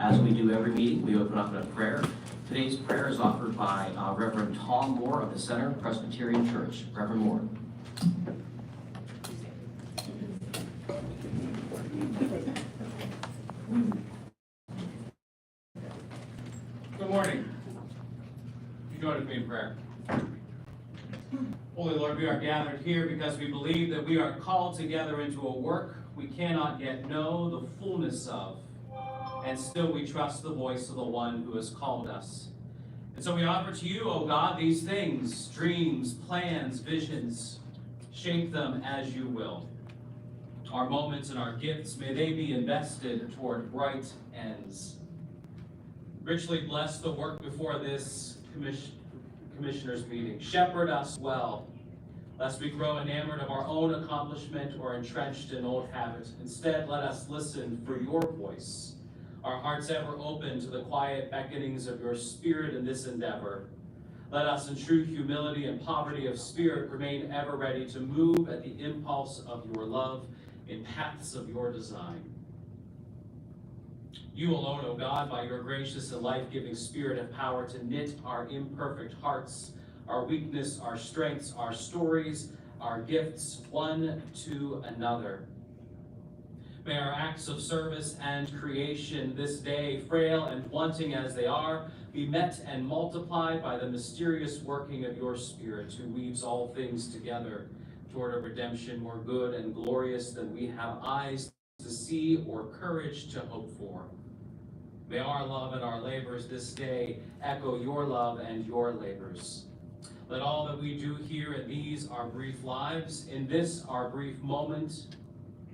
As we do every meeting, we open up in a prayer. Today's prayer is offered by Reverend Tom Moore of the Center Presbyterian Church. Reverend Moore. Good morning. You join with me in prayer. Holy Lord, we are gathered here because we believe that we are called together into a work we cannot yet know the fullness of, and still we trust the voice of the one who has called us. And so we offer to you, O God, these things, dreams, plans, visions. Shape them as you will. Our moments and our gifts, may they be invested toward bright ends. Richly bless the work before this commissioners meeting. Shepherd us well, lest we grow enamored of our own accomplishment or entrenched in old habits. Instead, let us listen for your voice, our hearts ever open to the quiet beckonings of your Spirit in this endeavor. Let us in true humility and poverty of spirit remain ever ready to move at the impulse of your love in paths of your design. You alone, O God, by your gracious and life-giving Spirit, have power to knit our imperfect hearts, our weakness, our strengths, our stories, our gifts, one to another. May our acts of service and creation this day, frail and wanting as they are, be met and multiplied by the mysterious working of your Spirit, who weaves all things together toward a redemption more good and glorious than we have eyes to see or courage to hope for. May our love and our labors this day echo your love and your labors. Let all that we do here in these our brief lives, in this our brief moment,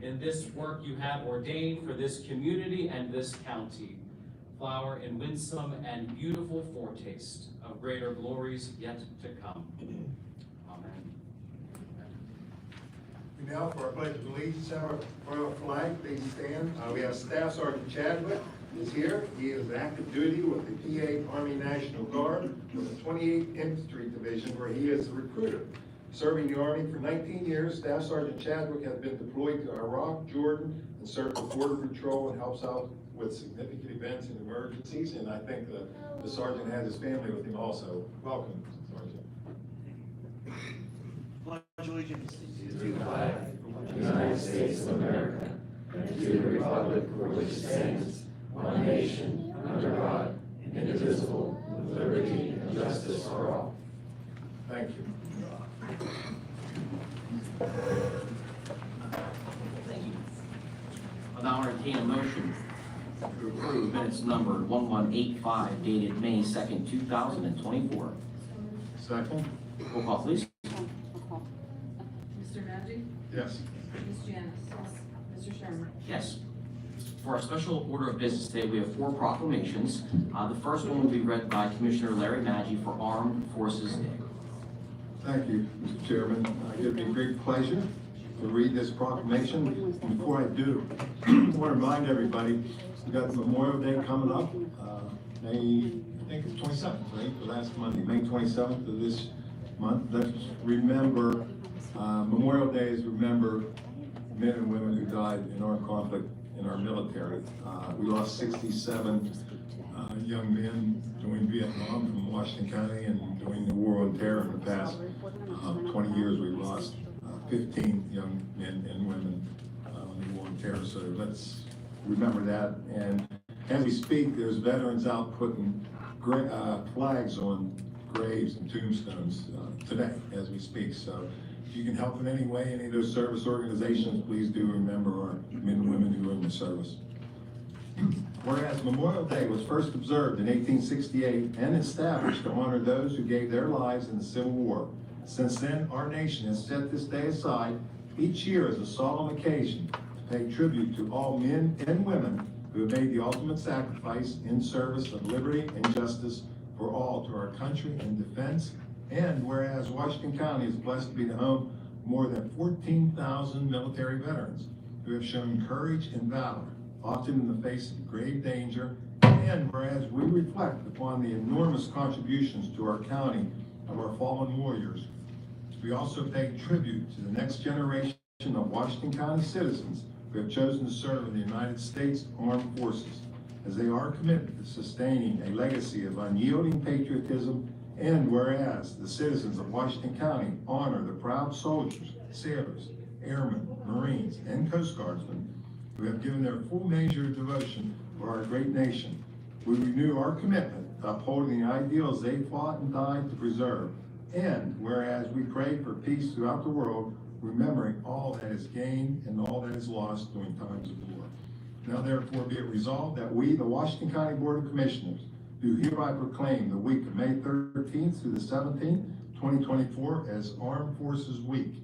in this work you have ordained for this community and this county, flower in winsome and beautiful foretaste of greater glories yet to come. Amen. We now, for our pledge of allegiance, have our royal flag. Please stand. We have Staff Sergeant Chadwick is here. He is active duty with the PA Army National Guard with the 28th Infantry Division, where he is a recruiter. Serving the Army for 19 years, Staff Sergeant Chadwick has been deployed to Iraq, Jordan, and served with Border Patrol and helps out with significant events and emergencies. And I think the Sergeant has his family with him also. Welcome, Sergeant. Pledge allegiance to the flag of the United States of America and to the republic for which it stands, one nation, under God, indivisible, with liberty and justice for all. Thank you. Thank you. I'll now entertain a motion to approve minutes numbered 1185 dated May 2nd, 2024. Second? Roll call, please. Mr. Maggi? Yes. Ms. Janice? Mr. Sherman? Yes. For our special order of business today, we have 4 proclamations. The first one will be read by Commissioner Larry Maggi for Armed Forces Day. Thank you, Mr. Chairman. It gives me great pleasure to read this proclamation. Before I do, I want to remind everybody, we got Memorial Day coming up, May, I think it's 27th, right? The last Monday, May 27th of this month. Let's remember, Memorial Day is remember men and women who died in armed conflict in our military. We lost 67 young men during Vietnam from Washington County, and during the War on Terror in the past 20 years, we've lost 15 young men and women in the War on Terror. So let's remember that. And as we speak, there's veterans out putting flags on graves and tombstones today as we speak. So if you can help in any way, any of those service organizations, please do remember our men and women who are in the service. Whereas Memorial Day was first observed in 1868 and established to honor those who gave their lives in the Civil War. Since then, our nation has set this day aside each year as a solemn occasion to pay tribute to all men and women who have made the ultimate sacrifice in service of liberty and justice for all to our country and defense. And whereas Washington County is blessed to be the home of more than 14,000 military veterans who have shown courage and valor, often in the face of grave danger, and whereas we reflect upon the enormous contributions to our county of our fallen warriors, we also pay tribute to the next generation of Washington County citizens who have chosen to serve in the United States Armed Forces. as they are committed to sustaining a legacy of unyielding patriotism, and whereas the citizens of Washington County honor the proud soldiers, sailors, airmen, Marines, and Coast Guardsmen who have given their full measure of devotion for our great nation, we renew our commitment to upholding the ideals they fought and died to preserve. And whereas we pray for peace throughout the world, remembering all that is gained and all that is lost during times of war. Now therefore be it resolved that we, the Washington County Board of Commissioners, do hereby proclaim the week of May 13th through the 17th, 2024 as Armed Forces Week,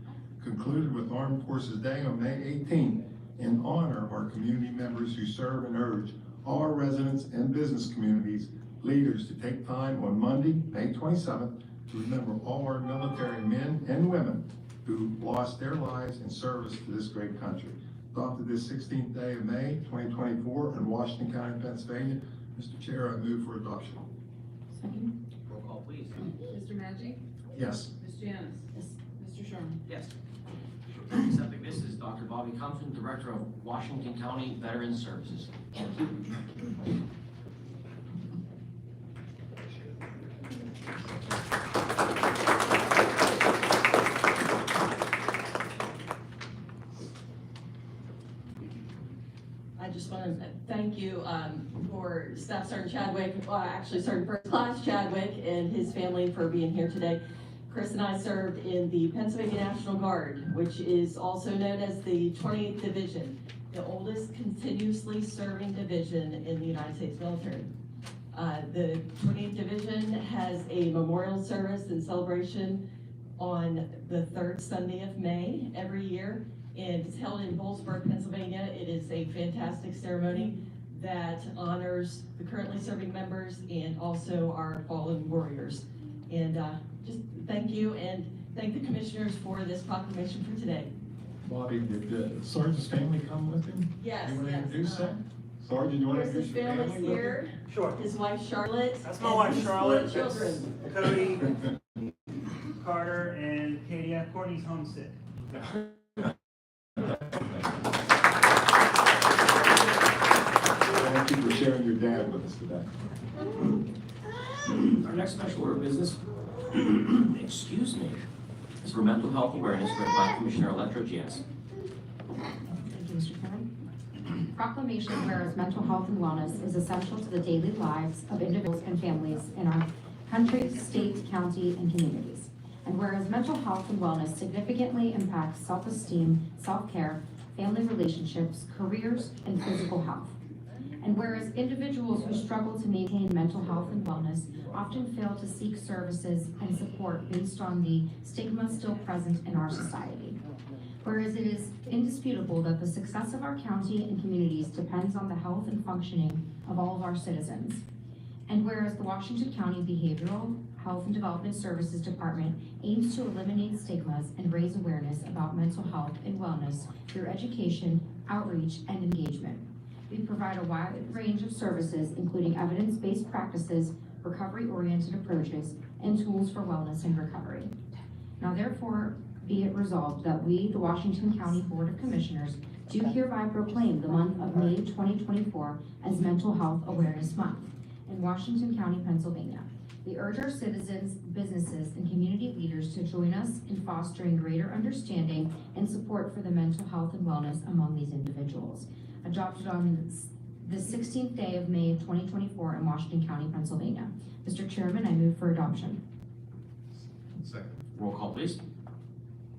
concluded with Armed Forces Day on May 18th, in honor of our community members who serve, and urge all our residents and business communities leaders to take time on Monday, May 27th, to remember all our military men and women who lost their lives in service to this great country. Adopted this 16th day of May, 2024 in Washington County, Pennsylvania. Mr. Chair, I move for adoption. Second. Roll call, please. Mr. Maggi? Yes. Ms. Janice? Yes. Mr. Sherman? Yes. Accepting this is Dr. Bobby Compton, Director of Washington County Veterans Services. I just want to thank you for Staff Sergeant Chadwick, actually Sergeant First Class Chadwick and his family for being here today. Chris and I served in the Pennsylvania National Guard, which is also known as the 28th Division, the oldest continuously serving division in the United States military. The 28th Division has a memorial service and celebration on the third Sunday of May every year. And it's held in Boalsburg, Pennsylvania. It is a fantastic ceremony that honors the currently serving members and also our fallen warriors. And just thank you, and thank the commissioners for this proclamation for today. Bobby, did the Sergeant's family come with him? Yes, You want to yes. introduce them? Sergeant, you want to Chris's introduce your family's family with here, Sure. his wife Charlotte. That's my and wife his Charlotte. 4 That's children. Cody, Carter, and Katie. Courtney's homesick. Thank you for sharing your dad with us today. Our next special order of business, excuse me, is for mental health awareness read by Commissioner Electra-Janice. Thank you, Mr. Chairman. Proclamation, whereas mental health and wellness is essential to the daily lives of individuals and families in our country, state, county, and communities. And whereas mental health and wellness significantly impacts self-esteem, self-care, family relationships, careers, and physical health. And whereas individuals who struggle to maintain mental health and wellness often fail to seek services and support based on the stigma still present in our society. Whereas it is indisputable that the success of our county and communities depends on the health and functioning of all of our citizens. And whereas the Washington County Behavioral Health and Development Services Department aims to eliminate stigmas and raise awareness about mental health and wellness through education, outreach, and engagement. We provide a wide range of services, including evidence-based practices, recovery-oriented approaches, and tools for wellness and recovery. Now therefore, be it resolved that we, the Washington County Board of Commissioners, do hereby proclaim the month of May 2024 as Mental Health Awareness Month in Washington County, Pennsylvania. We urge our citizens, businesses, and community leaders to join us in fostering greater understanding and support for the mental health and wellness among these individuals. Adopted on the 16th day of May of 2024 in Washington County, Pennsylvania. Mr. Chairman, I move for adoption. Second. Roll call, please.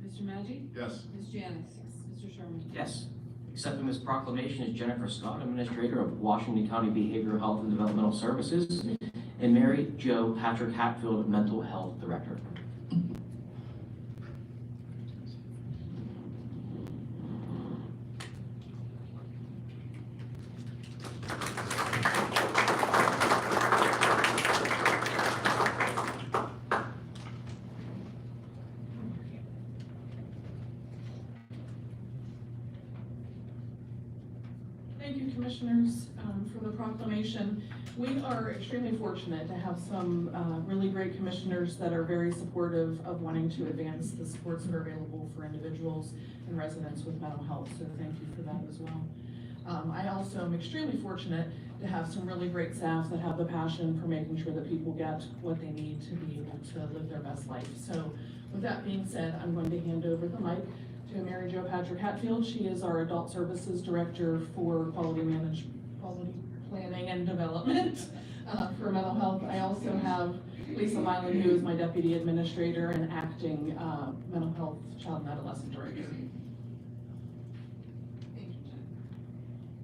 Mr. Maggi? Yes. Ms. Janice? Mr. Sherman? Yes. Accepting this proclamation is Jennifer Scott, Administrator of Washington County Behavioral Health and Developmental Services, and Mary Jo Patrick Hatfield, Mental Health Director. Thank you, Commissioners, for the proclamation. We are extremely fortunate to have some really great commissioners that are very supportive of wanting to advance the supports that are available for individuals and residents with mental health, so thank you for that as well. I also am extremely fortunate to have some really great staff that have the passion for making sure that people get what they need to be able to live their best life. So with that being said, I'm going to hand over the mic to Mary Jo Patrick Hatfield. She is our Adult Services Director for Quality Planning and Development for mental health. I also have Lisa Mylan, who is my Deputy Administrator and Acting Mental Health Child and Adolescent Director.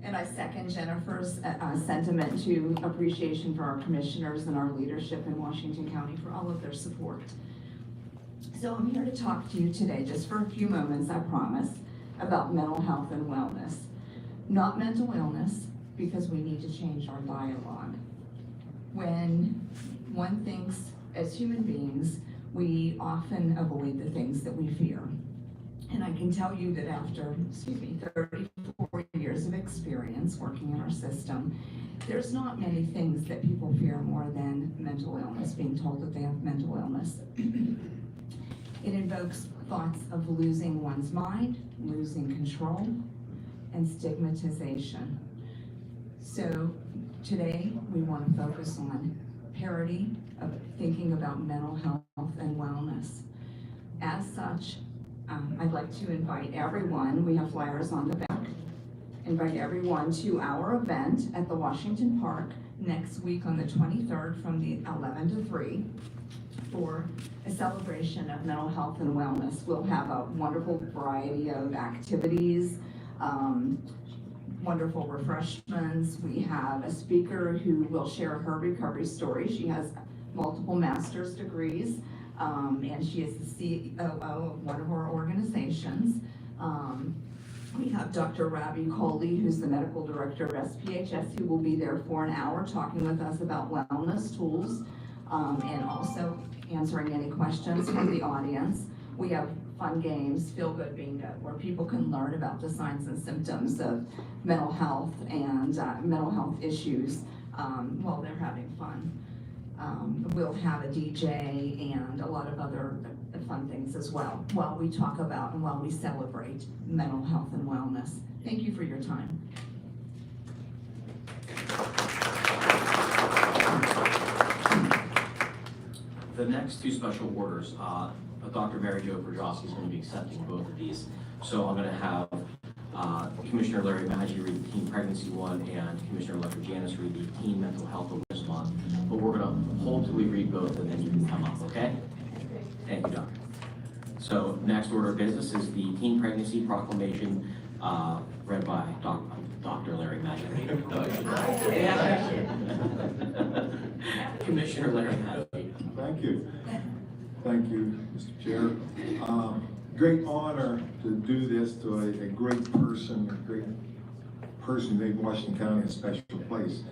And I second Jennifer's sentiment to appreciation for our commissioners and our leadership in Washington County for all of their support. So I'm here to talk to you today, just for a few moments, I promise, about mental health and wellness. Not mental illness, because we need to change our dialogue. When one thinks, as human beings, we often avoid the things that we fear. And I can tell you that after, 34 years of experience working in our system, there's not many things that people fear more than mental illness, being told that they have mental illness. It invokes thoughts of losing one's mind, losing control, and stigmatization. So today we want to focus on parity of thinking about mental health and wellness. As such, I'd like to invite everyone, we have flyers on the back, invite everyone to our event at the Washington Park next week on the 23rd from the 11 to 3 for a celebration of mental health and wellness. We'll have a wonderful variety of activities, wonderful refreshments. We have a speaker who will share her recovery story. She has multiple master's degrees, and she is the COO of one of our organizations. We have Dr. Ravi Kohli, who's the medical director of SPHS, who will be there for an hour talking with us about wellness tools, and also answering any questions from the audience. We have fun games, Feel Good Bingo, where people can learn about the signs and symptoms of mental health and mental health issues while they're having fun. We'll have a DJ and a lot of other fun things as well while we talk about and while we celebrate mental health and wellness. Thank you for your time. The next two special orders, Dr. Mary Jo Prodrowski is going to be accepting both of these. So I'm going to have Commissioner Larry Maggi read the Teen Pregnancy one and Commissioner Electra Janice read the Teen Mental Health Awareness one. But we're going to hold till we read both and then you can come up, okay? Thank you, Doctor. So next order of business is the Teen Pregnancy Proclamation read by Dr. Larry Maggi. Commissioner Larry Maggi. Thank you. Thank you, Mr. Chair. Great honor to do this to a great person who made Washington County a special place.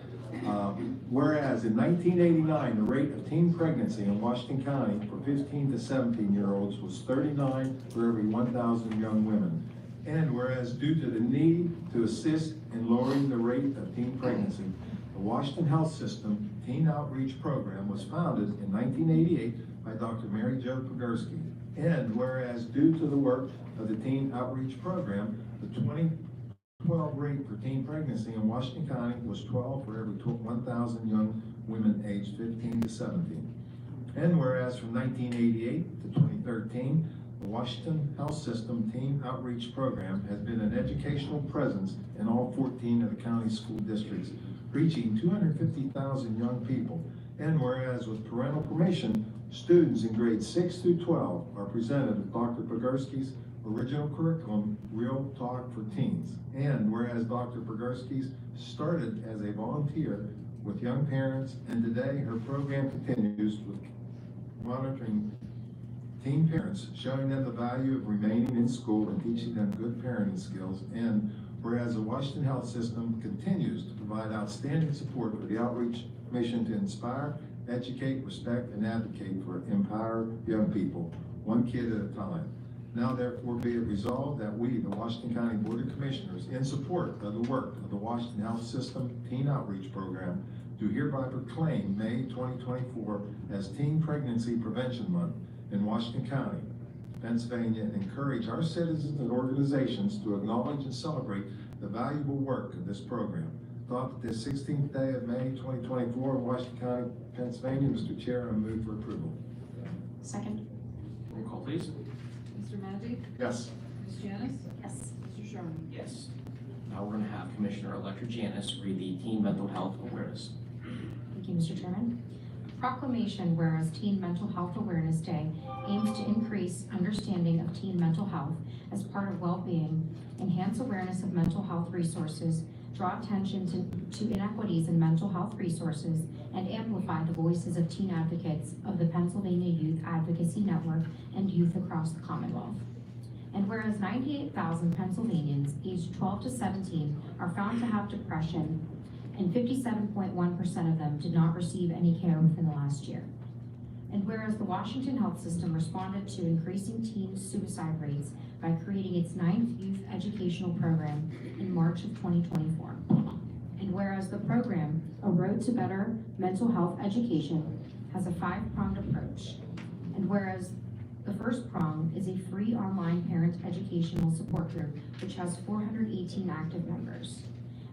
Whereas in 1989, the rate of teen pregnancy in Washington County for 15 to 17-year-olds was 39 for every 1,000 young women. And whereas due to the need to assist in lowering the rate of teen pregnancy, the Washington Health System Teen Outreach Program was founded in 1988 by Dr. Mary Jo Prodrowski. And whereas due to the work of the Teen Outreach Program, the 2012 rate for teen pregnancy in Washington County was 12 for every 1,000 young women aged 15 to 17. And whereas from 1988 to 2013, the Washington Health System Teen Outreach Program has been an educational presence in all 14 of the county school districts, reaching 250,000 young people. And whereas with parental permission, students in grades 6 through 12 are presented with Dr. Prodrowski's original curriculum, Real Talk for Teens. And whereas Dr. Prodrowski started as a volunteer with young parents, and today her program continues with monitoring teen parents, showing them the value of remaining in school and teaching them good parenting skills. And whereas the Washington Health System continues to provide outstanding support for the outreach mission to inspire, educate, respect, and advocate for empowered young people, one kid at a time. Now therefore be it resolved that we, the Washington County Board of Commissioners, in support of the work of the Washington Health System Teen Outreach Program, do hereby proclaim May 2024 as Teen Pregnancy Prevention Month in Washington County, Pennsylvania, and encourage our citizens and organizations to acknowledge and celebrate the valuable work of this program. Thought that this 16th day of May 2024 in Washington County, Pennsylvania. Mr. Chair, I move for approval. Second. Roll call, please. Mr. Maggi? Yes. Ms. Janice? Yes. Mr. Sherman? Yes. Now we're gonna have Commissioner-elect Janice read the Teen Mental Health Awareness. Thank you, Mr. Chairman. Proclamation, whereas Teen Mental Health Awareness Day aims to increase understanding of teen mental health as part of well-being, enhance awareness of mental health resources, draw attention to inequities in mental health resources, and amplify the voices of teen advocates of the Pennsylvania Youth Advocacy Network and youth across the Commonwealth. And whereas 98,000 Pennsylvanians aged 12 to 17 are found to have depression, and 57.1% of them did not receive any care within the last year. And whereas the Washington health system responded to increasing teen suicide rates by creating its 9th youth educational program in March of 2024. And whereas the program, A Road to Better Mental Health Education, has a 5-pronged approach. And whereas the first prong is a free online parent educational support group, which has 418 active members.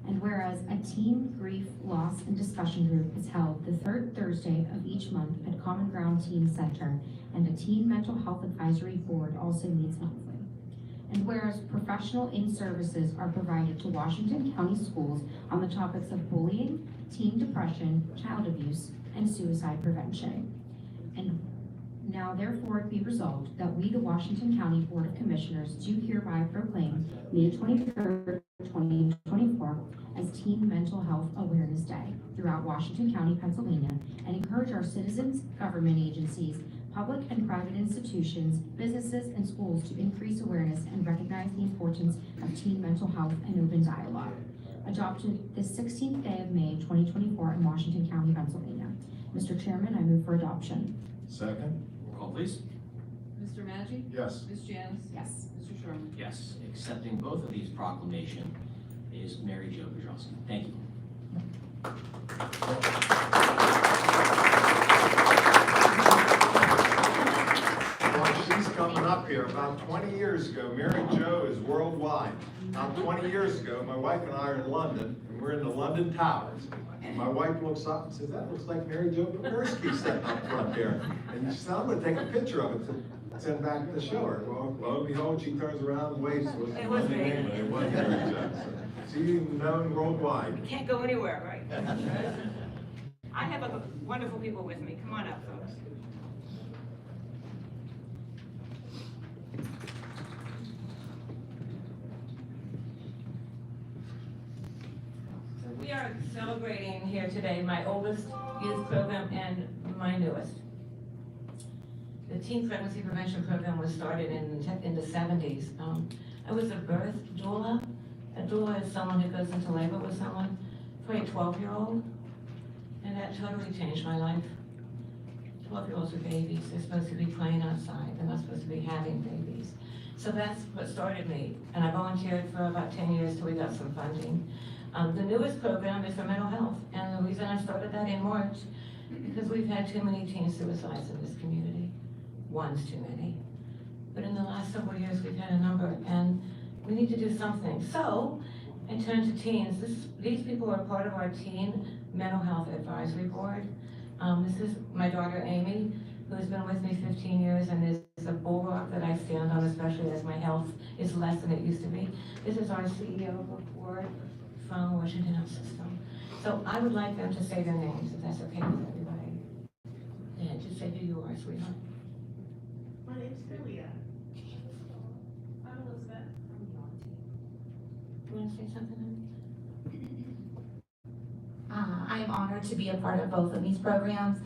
And whereas a teen grief, loss, and discussion group is held the 3rd Thursday of each month at Common Ground Teen Center, and a teen mental health advisory board also meets monthly. And whereas professional in-services are provided to Washington County schools on the topics of bullying, teen depression, child abuse, and suicide prevention. And now therefore it be resolved that we, the Washington County Board of Commissioners, do hereby proclaim May 23rd, 2024 as Teen Mental Health Awareness Day throughout Washington County, Pennsylvania, and encourage our citizens, government agencies, public and private institutions, businesses, and schools to increase awareness and recognize the importance of teen mental health and open dialogue. Adopted this 16th day of May 2024 in Washington County, Pennsylvania. Mr. Chairman, I move for adoption. Second. Roll call, please. Mr. Maggi? Yes. Ms. Janice? Yes. Mr. Sherman? Yes. Accepting both of these proclamations is Mary Jo Bujowski. Thank you. Well, she's coming up here. About 20 years ago, Mary Jo is worldwide. About 20 years ago, my wife and I are in London, and we're in the London Towers. And my wife looks up and says, "That looks like Mary Jo Bujowski sitting up front there." And she said, "I'm gonna take a picture of it to send back to show her." Well, lo and behold, she turns around and waves to us. It was me. It was Mary Jo. So she's known worldwide. Can't go anywhere, right? I have a wonderful people with me. Come on up, folks. So we are celebrating here today my oldest youth program and my newest. The Teen Pregnancy Prevention Program was started in the 70s. I was a birth doula. A doula is someone who goes into labor with someone for a 12-year-old, and that totally changed my life. 12-year-olds are babies. They're supposed to be playing outside. They're not supposed to be having babies. So that's what started me, and I volunteered for about 10 years till we got some funding. The newest program is for mental health, and the reason I started that in March, because we've had too many teen suicides in this community. One's too many. But in the last several years, we've had a number, and we need to do something. So, I turned to teens. These people are part of our Teen Mental Health Advisory Board. This is my daughter, Amy, who has been with me 15 years and is a bulwark that I stand on, especially as my health is less than it used to be. This is our CEO of the board from Washington Health System. So I would like them to say their names, if that's okay with everybody. And just say who you are, sweetheart. My name's Julia. I'm Elizabeth. You want to say something? I am honored to be a part of both of these programs.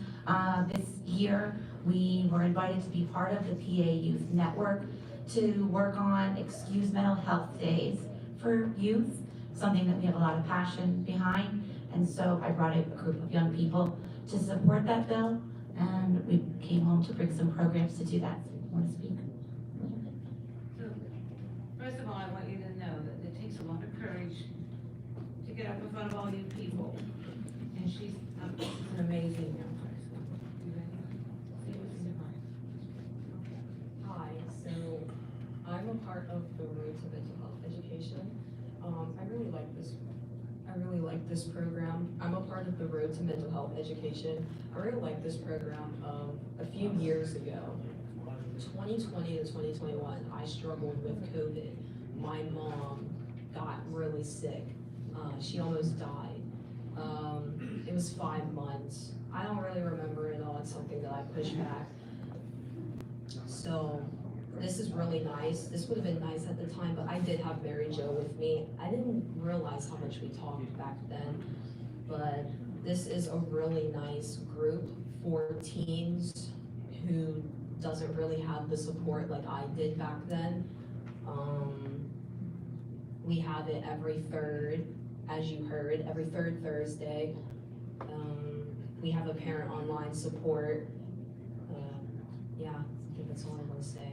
This year, we were invited to be part of the PA Youth Network to work on Excuse Mental Health Days for youth, something that we have a lot of passion behind. And so I brought a group of young people to support that bill, and we came home to bring some programs to do that. Want to speak? So, first of all, I want you to know that it takes a lot of courage to get up in front of all you people. And she's an amazing young person. You ready? Say what's in your heart. Hi, so I'm a part of the Road to Mental Health Education. I like this program. I'm a part of the Road to Mental Health Education. I really like this program. A few years ago, 2020 to 2021, I struggled with COVID. My mom got really sick. She almost died. It was 5 months. I don't really remember it all. It's something that I pushed back. So this is really nice. This would have been nice at the time, but I did have Mary Jo with me. I didn't realize how much we talked back then, but this is a really nice group for teens who doesn't really have the support like I did back then. We have it every third, as you heard, every third Thursday. We have a parent online support. Yeah, I think that's all I want to say.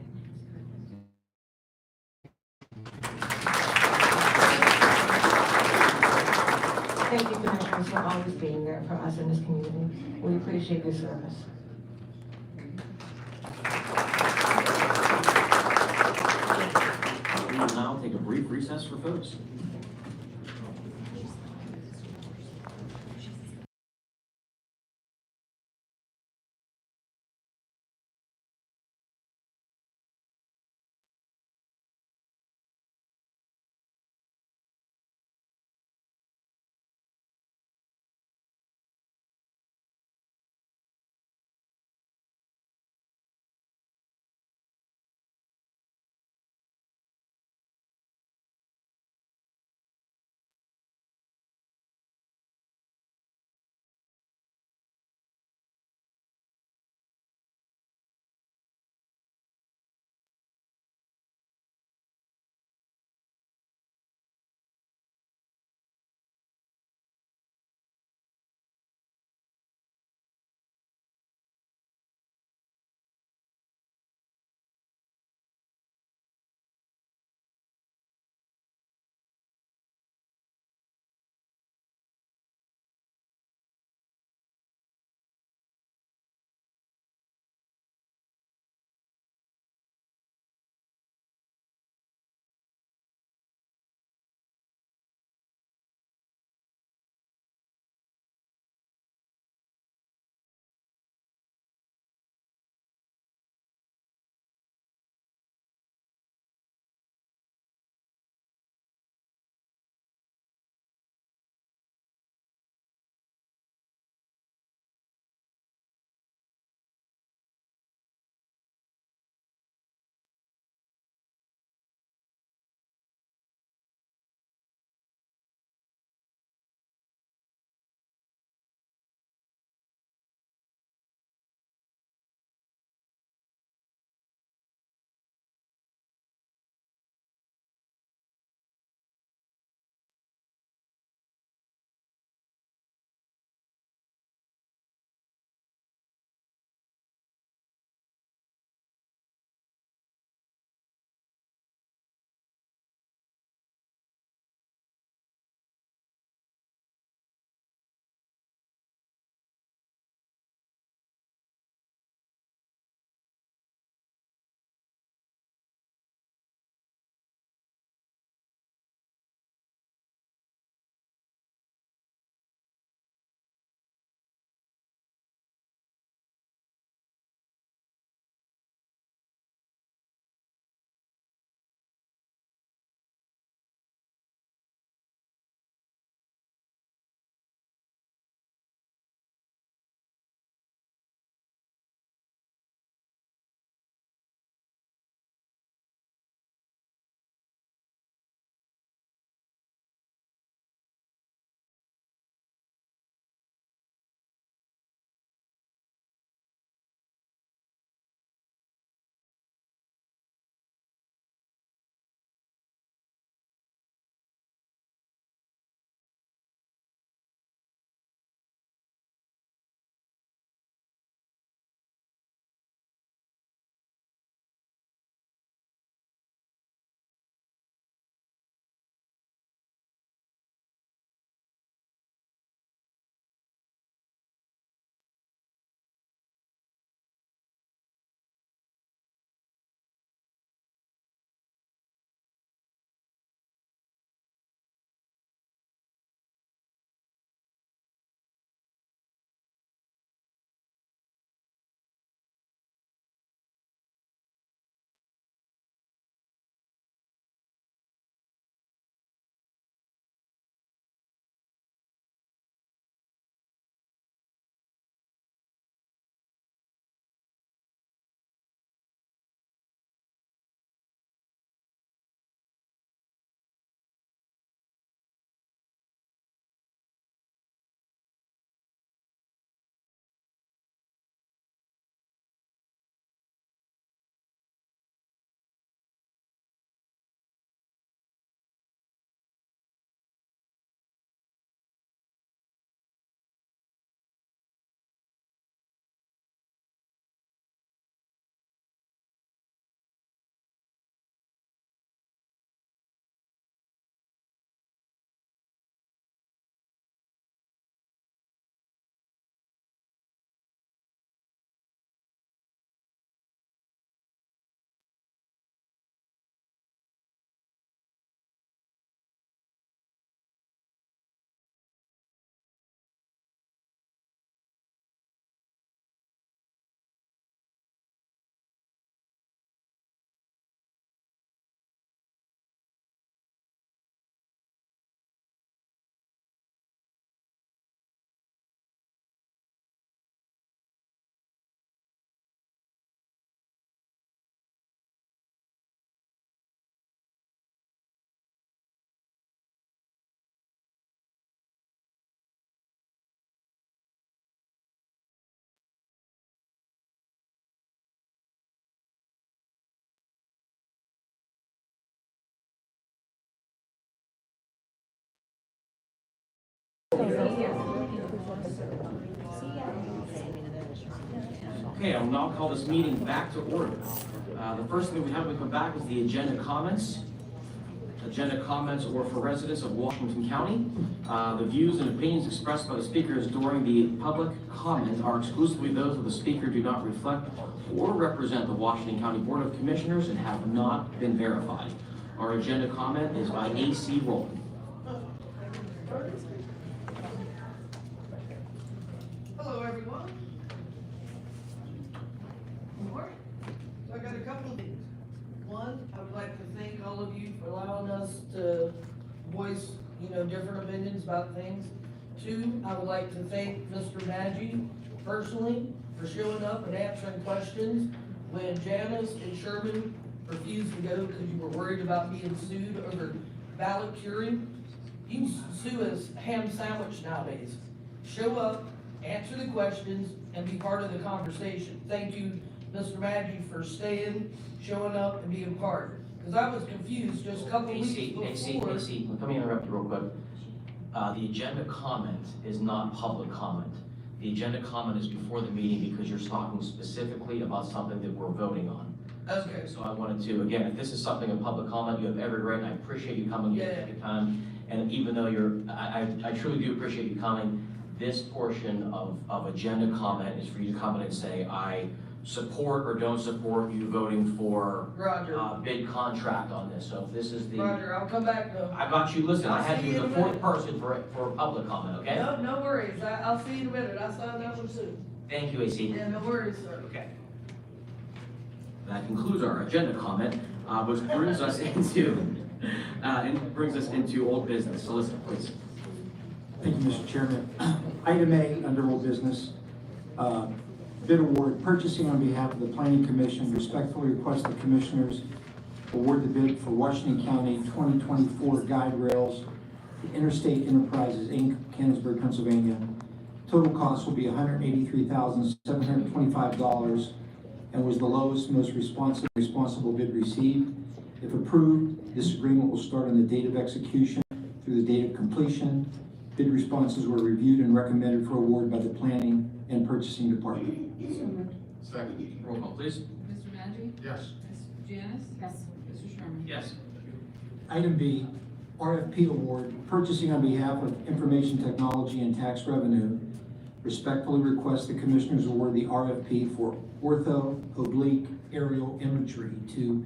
Thank you, Commissioners, for always being there for us in this community. We appreciate your service. We will now take a brief recess for folks. Okay, I'll now call this meeting back to order. The first thing we have to come back is the agenda comments. Agenda comments or for residents of Washington County. The views and opinions expressed by the speakers during the public comment are exclusively those of the speaker, do not reflect or represent the Washington County Board of Commissioners and have not been verified. Our agenda comment is by A.C. Rowland. Hello, everyone. Good morning. So I got a couple of things. One, I would like to thank all of you for allowing us to voice, different opinions about things. Two, I would like to thank Mr. Maggi personally for showing up and answering questions when Janice and Sherman refused to go because you were worried about being sued over ballot curing. You can sue as ham sandwich nowadays. Show up, answer the questions, and be part of the conversation. Thank you, Mr. Maggi, for staying, showing up, and being part. Because I was confused just a couple weeks before. AC, let me interrupt you real quick. The agenda comment is not public comment. The agenda comment is before the meeting because you're talking specifically about something that we're voting on. Okay. So I wanted to, again, if this is something in public comment, you have every right, and I appreciate you coming at the time. And even though I truly do appreciate you coming, this portion of agenda comment is for you to come in and say, I support or don't support you voting for Roger. bid contract on this. So if this is the, Roger, I'll come back though. I got you, listen, I I'll had see you you as in the a fourth minute. person for public comment, okay? No worries. I'll see you in a minute. I signed that one soon. Thank you, AC. Yeah, no worries, sir. Okay. That concludes our agenda comment, which brings us into old business. Solicit, please. Thank you, Mr. Chairman. Item A, under old business, bid award, purchasing on behalf of the Planning Commission, respectfully request the Commissioners award the bid for Washington County 2024 guide rails to Interstate Enterprises, Inc., Canonsburg, Pennsylvania. Total cost will be $183,725 and was the lowest, most responsible bid received. If approved, this agreement will start on the date of execution through the date of completion. Bid responses were reviewed and recommended for award by the Planning and Purchasing Department. Second. Roll call, please. Mr. Maggi? Yes. Ms. Janice? Yes. Mr. Sherman? Yes. Item B, RFP award, purchasing on behalf of Information Technology and Tax Revenue. Respectfully request the Commissioners award the RFP for ortho oblique aerial imagery to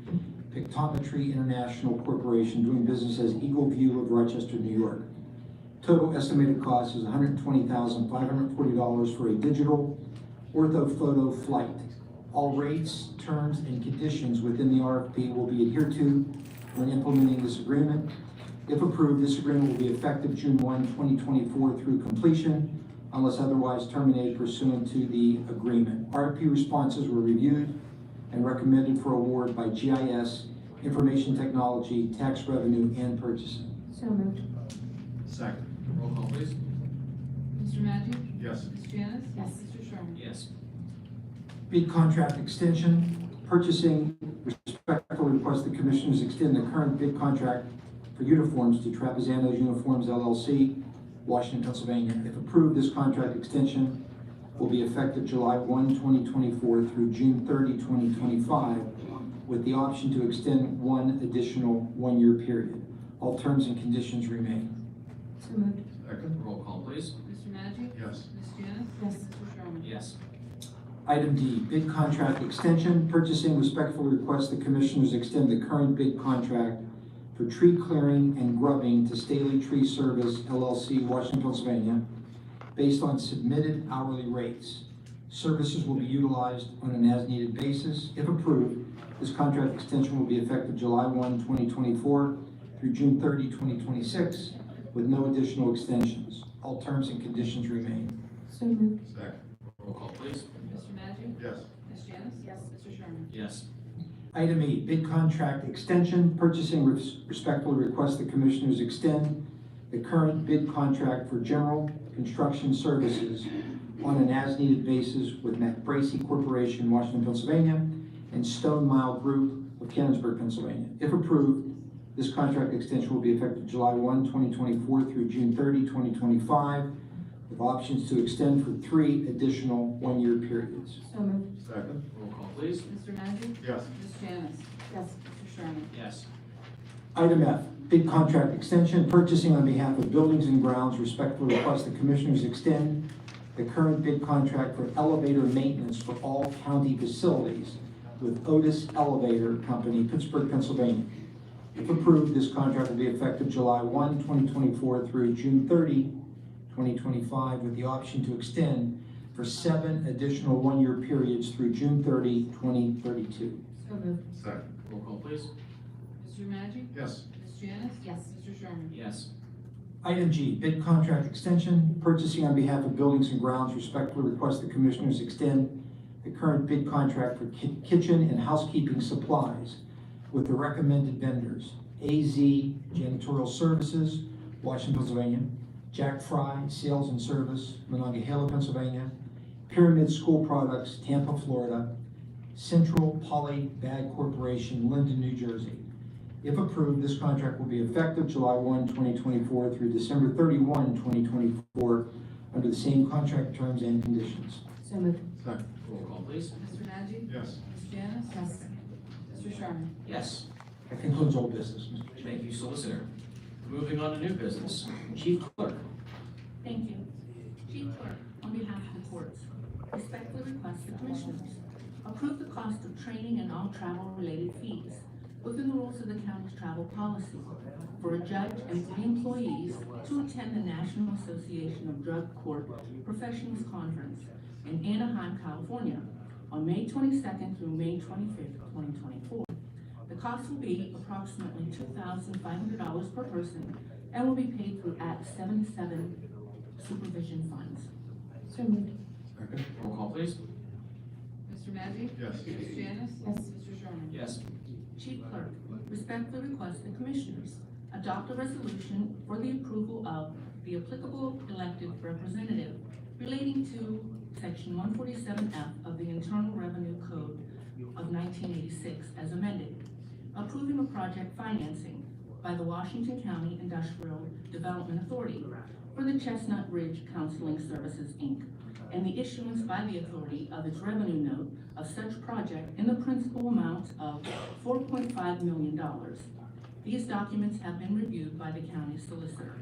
Pictometry International Corporation, doing business as Eagle View of Rochester, New York. Total estimated cost is $120,540 for a digital orthophoto flight. All rates, terms, and conditions within the RFP will be adhered to when implementing this agreement. If approved, this agreement will be effective June 1, 2024 through completion, unless otherwise terminated pursuant to the agreement. RFP responses were reviewed and recommended for award by GIS, Information Technology, Tax Revenue, and Purchasing. So moved. Second. Roll call, please. Mr. Maggi? Yes. Ms. Janice? Yes. Mr. Sherman? Yes. Bid contract extension, purchasing, respectfully request the Commissioners extend the current bid contract for uniforms to Trapezanos Uniforms LLC, Washington, Pennsylvania. If approved, this contract extension will be effective July 1, 2024 through June 30, 2025, with the option to extend one additional one-year period. All terms and conditions remain. So moved. Second. Roll call, please. Mr. Maggi? Yes. Ms. Janice? Yes. Mr. Sherman? Yes. Item D, bid contract extension. Purchasing respectfully request the Commissioners extend the current bid contract for tree clearing and grubbing to Staley Tree Service LLC, Washington, Pennsylvania, based on submitted hourly rates. Services will be utilized on an as-needed basis. If approved, this contract extension will be effective July 1, 2024 through June 30, 2026, with no additional extensions. All terms and conditions remain. So moved. Second. Roll call, please. Mr. Maggi? Yes. Ms. Janice? Yes. Mr. Sherman? Yes. Item E, bid contract extension. Purchasing respectfully request the Commissioners extend the current bid contract for general construction services on an as-needed basis with McBracy Corporation, Washington, Pennsylvania, and Stone Mile Group of Canonsburg, Pennsylvania. If approved, This contract extension will be effective July 1, 2024 through June 30, 2025, with options to extend for 3 additional one-year periods. So moved. Second. Roll call, please. Mr. Maggi? Yes. Ms. Janice? Yes. Mr. Sherman? Yes. Item F, bid contract extension, purchasing on behalf of Buildings and Grounds respectfully request the Commissioners extend the current bid contract for elevator maintenance for all county facilities with Otis Elevator Company, Pittsburgh, Pennsylvania. If approved, this contract will be effective July 1, 2024 through June 30, 2025, with the option to extend for 7 additional one-year periods through June 30, 2032. So moved. Second. Roll call, please. Mr. Maggi? Yes. Ms. Janice? Yes. Mr. Sherman? Yes. Item G, bid contract extension, purchasing on behalf of Buildings and Grounds respectfully request the Commissioners extend the current bid contract for kitchen and housekeeping supplies with the recommended vendors, AZ Janitorial Services, Washington, Pennsylvania, Jack Fry Sales and Service, Monongahela, Pennsylvania, Pyramid School Products, Tampa, Florida, Central Poly Bag Corporation, Linden, New Jersey. If approved, this contract will be effective July 1, 2024 through December 31, 2024, under the same contract terms and conditions. So moved. Second. Roll call, please. Mr. Maggi? Yes. Ms. Janice? Yes. Mr. Sherman? Yes. That concludes old business, Mr. Chairman. Thank you, Solicitor. Moving on to new business. Chief Clerk. Thank you. Chief Clerk, on behalf of the courts, respectfully request the Commissioners approve the cost of training and all travel-related fees within the rules of the county's travel policy for a judge and 3 employees to attend the National Association of Drug Court Professionals Conference in Anaheim, California on May 22nd through May 25th, 2024. The cost will be approximately $2,500 per person and will be paid through Act 77 supervision funds. So moved. Second. Roll call, please. Mr. Maggi? Yes. Ms. Janice? Yes. Mr. Sherman? Yes. Chief Clerk, respectfully request the Commissioners adopt a resolution for the approval of the applicable elected representative relating to Section 147F of the Internal Revenue Code of 1986 as amended, approving a project financing by the Washington County Industrial Development Authority for the Chestnut Ridge Counseling Services, Inc., and the issuance by the authority of its revenue note of such project in the principal amount of $4.5 million. These documents have been reviewed by the county solicitor.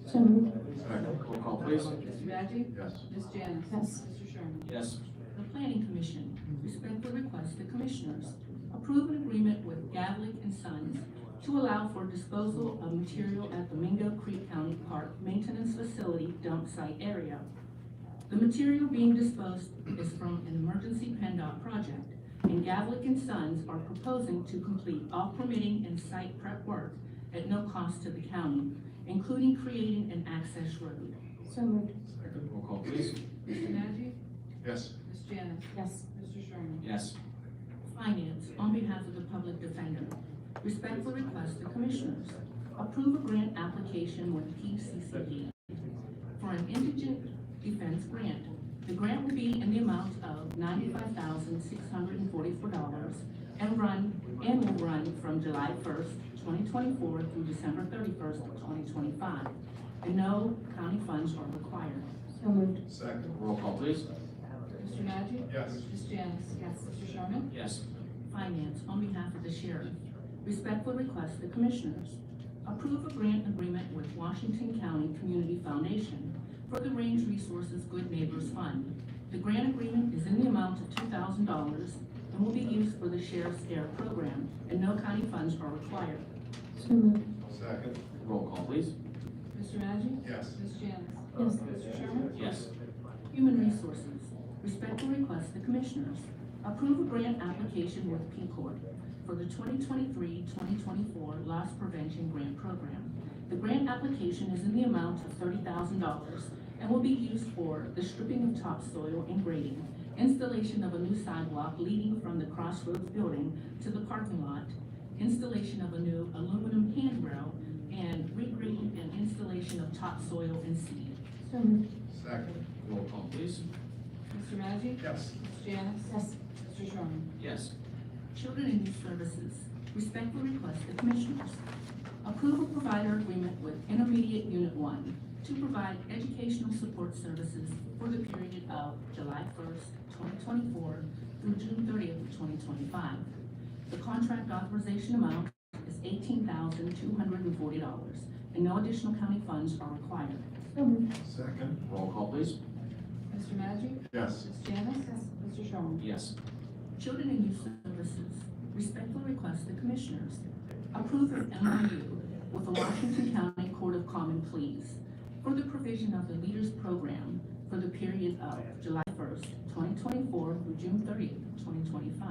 So moved. Second. Roll call, please. Mr. Maggi? Yes. Ms. Janice? Yes. Mr. Sherman? Yes. The Planning Commission respectfully requests the Commissioners approve an agreement with Gavlik and Sons to allow for disposal of material at the Mingo Creek County Park Maintenance Facility dump site area. The material being disposed is from an emergency PennDOT project, and Gavlik and Sons are proposing to complete all permitting and site prep work at no cost to the county, including creating an access road. So moved. Second. Roll call, please. Mr. Maggi? Yes. Ms. Janice? Yes. Mr. Sherman? Yes. Finance, on behalf of the Public Defender, respectfully request the Commissioners approve a grant application with PCCD for an indigent defense grant. The grant will be in the amount of $95,644 and will run from July 1st, 2024 through December 31st, 2025, and no county funds are required. So moved. Second. Roll call, please. Mr. Maggi? Yes. Ms. Janice? Yes. Mr. Sherman? Yes. Finance, on behalf of the Sheriff, respectfully request the Commissioners approve a grant agreement with Washington County Community Foundation for the Range Resources Good Neighbors Fund. The grant agreement is in the amount of $2,000 and will be used for the Sheriff's Air Program, and no county funds are required. So moved. Second. Roll call, please. Mr. Maggi? Yes. Ms. Janice? Yes. Mr. Sherman? Yes. Human Resources, respectfully request the Commissioners approve a grant application with P-Corp for the 2023-2024 Loss Prevention Grant Program. The grant application is in the amount of $30,000 and will be used for the stripping of topsoil and grading, installation of a new sidewalk leading from the Crossroads building to the parking lot, installation of a new aluminum handrail, and regrading and installation of topsoil and seed. So moved. Second. Roll call, please. Mr. Maggi? Yes. Ms. Janice? Yes. Mr. Sherman? Yes. Children and Youth Services respectfully request the Commissioners Approve a provider agreement with Intermediate Unit 1 to provide educational support services for the period of July 1st, 2024 through June 30th, 2025. The contract authorization amount is $18,240, and no additional county funds are required. Second. Roll call, please. Mr. Maggi? Yes. Ms. Janice? Mr. Sherman? Yes. Children and Youth Services respectfully request the Commissioners approve an MOU with the Washington County Court of Common Pleas for the provision of the Leaders Program for the period of July 1st, 2024 through June 30th, 2025,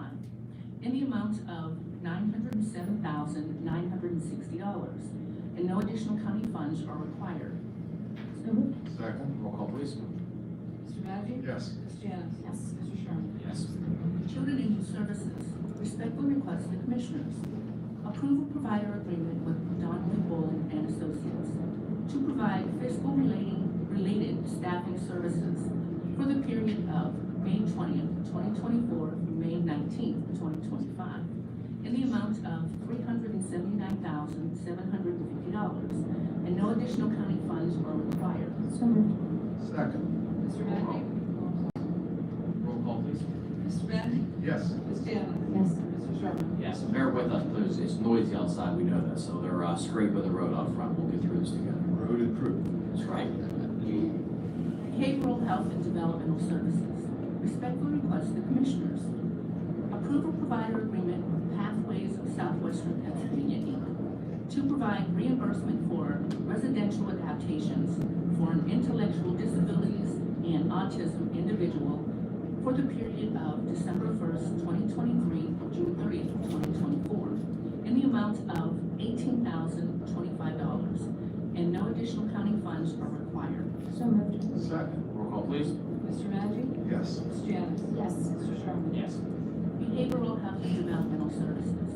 in the amount of $907,960, and no additional county funds are required. Second. Roll call, please. Mr. Maggi? Yes. Ms. Janice? Yes. Mr. Sherman? Yes. Children and Youth Services respectfully request the Commissioners approve a provider agreement with Donnelly Bolin and Associates to provide fiscal-related staffing services for the period of May 20th, 2024 through May 19th, 2025, in the amount of $379,750, and no additional county funds are required. Second. Mr. Maggi? Roll call, please. Mr. Maggi? Yes. Ms. Janice? Yes. Mr. Sherman? Yes, bear with us, please. It's noisy outside, we know that, so they're scraping the road out front. We'll get through this together. Road and crew. That's right. Behavioral Health and Developmental Services respectfully request the Commissioners approve a provider agreement with Pathways of Southwestern Pennsylvania, Inc. to provide reimbursement for residential adaptations for an intellectual disabilities and autism individual for the period of December 1st, 2023 through June 30th, 2024, in the amount of $18,025, and no additional county funds are required. Second. Roll call, please. Mr. Maggi? Yes. Ms. Janice? Yes. Mr. Sherman? Yes. Behavioral Health and Developmental Services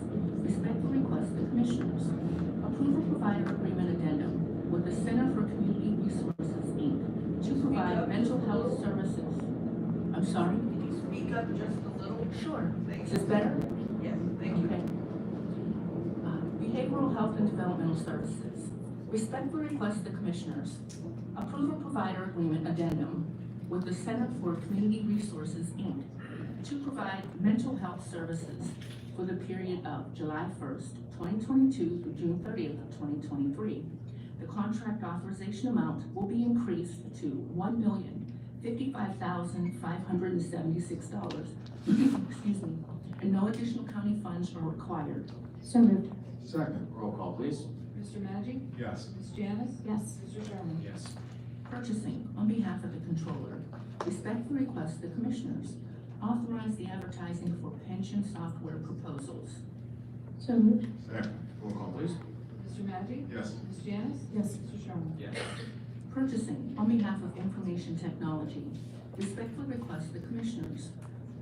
respectfully request the Commissioners approve a provider agreement addendum with the Center for Community Resources, Inc. to provide mental health services. I'm sorry? Can you speak up just a little? Sure. Thank Is you. this better? Yes, thank you. Okay. Behavioral Health and Developmental Services respectfully request the Commissioners approve a provider agreement addendum with the Center for Community Resources, Inc. to provide mental health services for the period of July 1st, 2022 through June 30th, 2023. The contract authorization amount will be increased to $1,055,576, excuse me, and no additional county funds are required. Second. Roll call, please. Mr. Maggi? Yes. Ms. Janice? Yes. Mr. Sherman? Yes. Purchasing, on behalf of the Controller, respectfully request the Commissioners authorize the advertising for pension software proposals. Second. Roll call, please. Mr. Maggi? Yes. Ms. Janice? Yes. Mr. Sherman? Yes. Purchasing, on behalf of Information Technology, respectfully request the Commissioners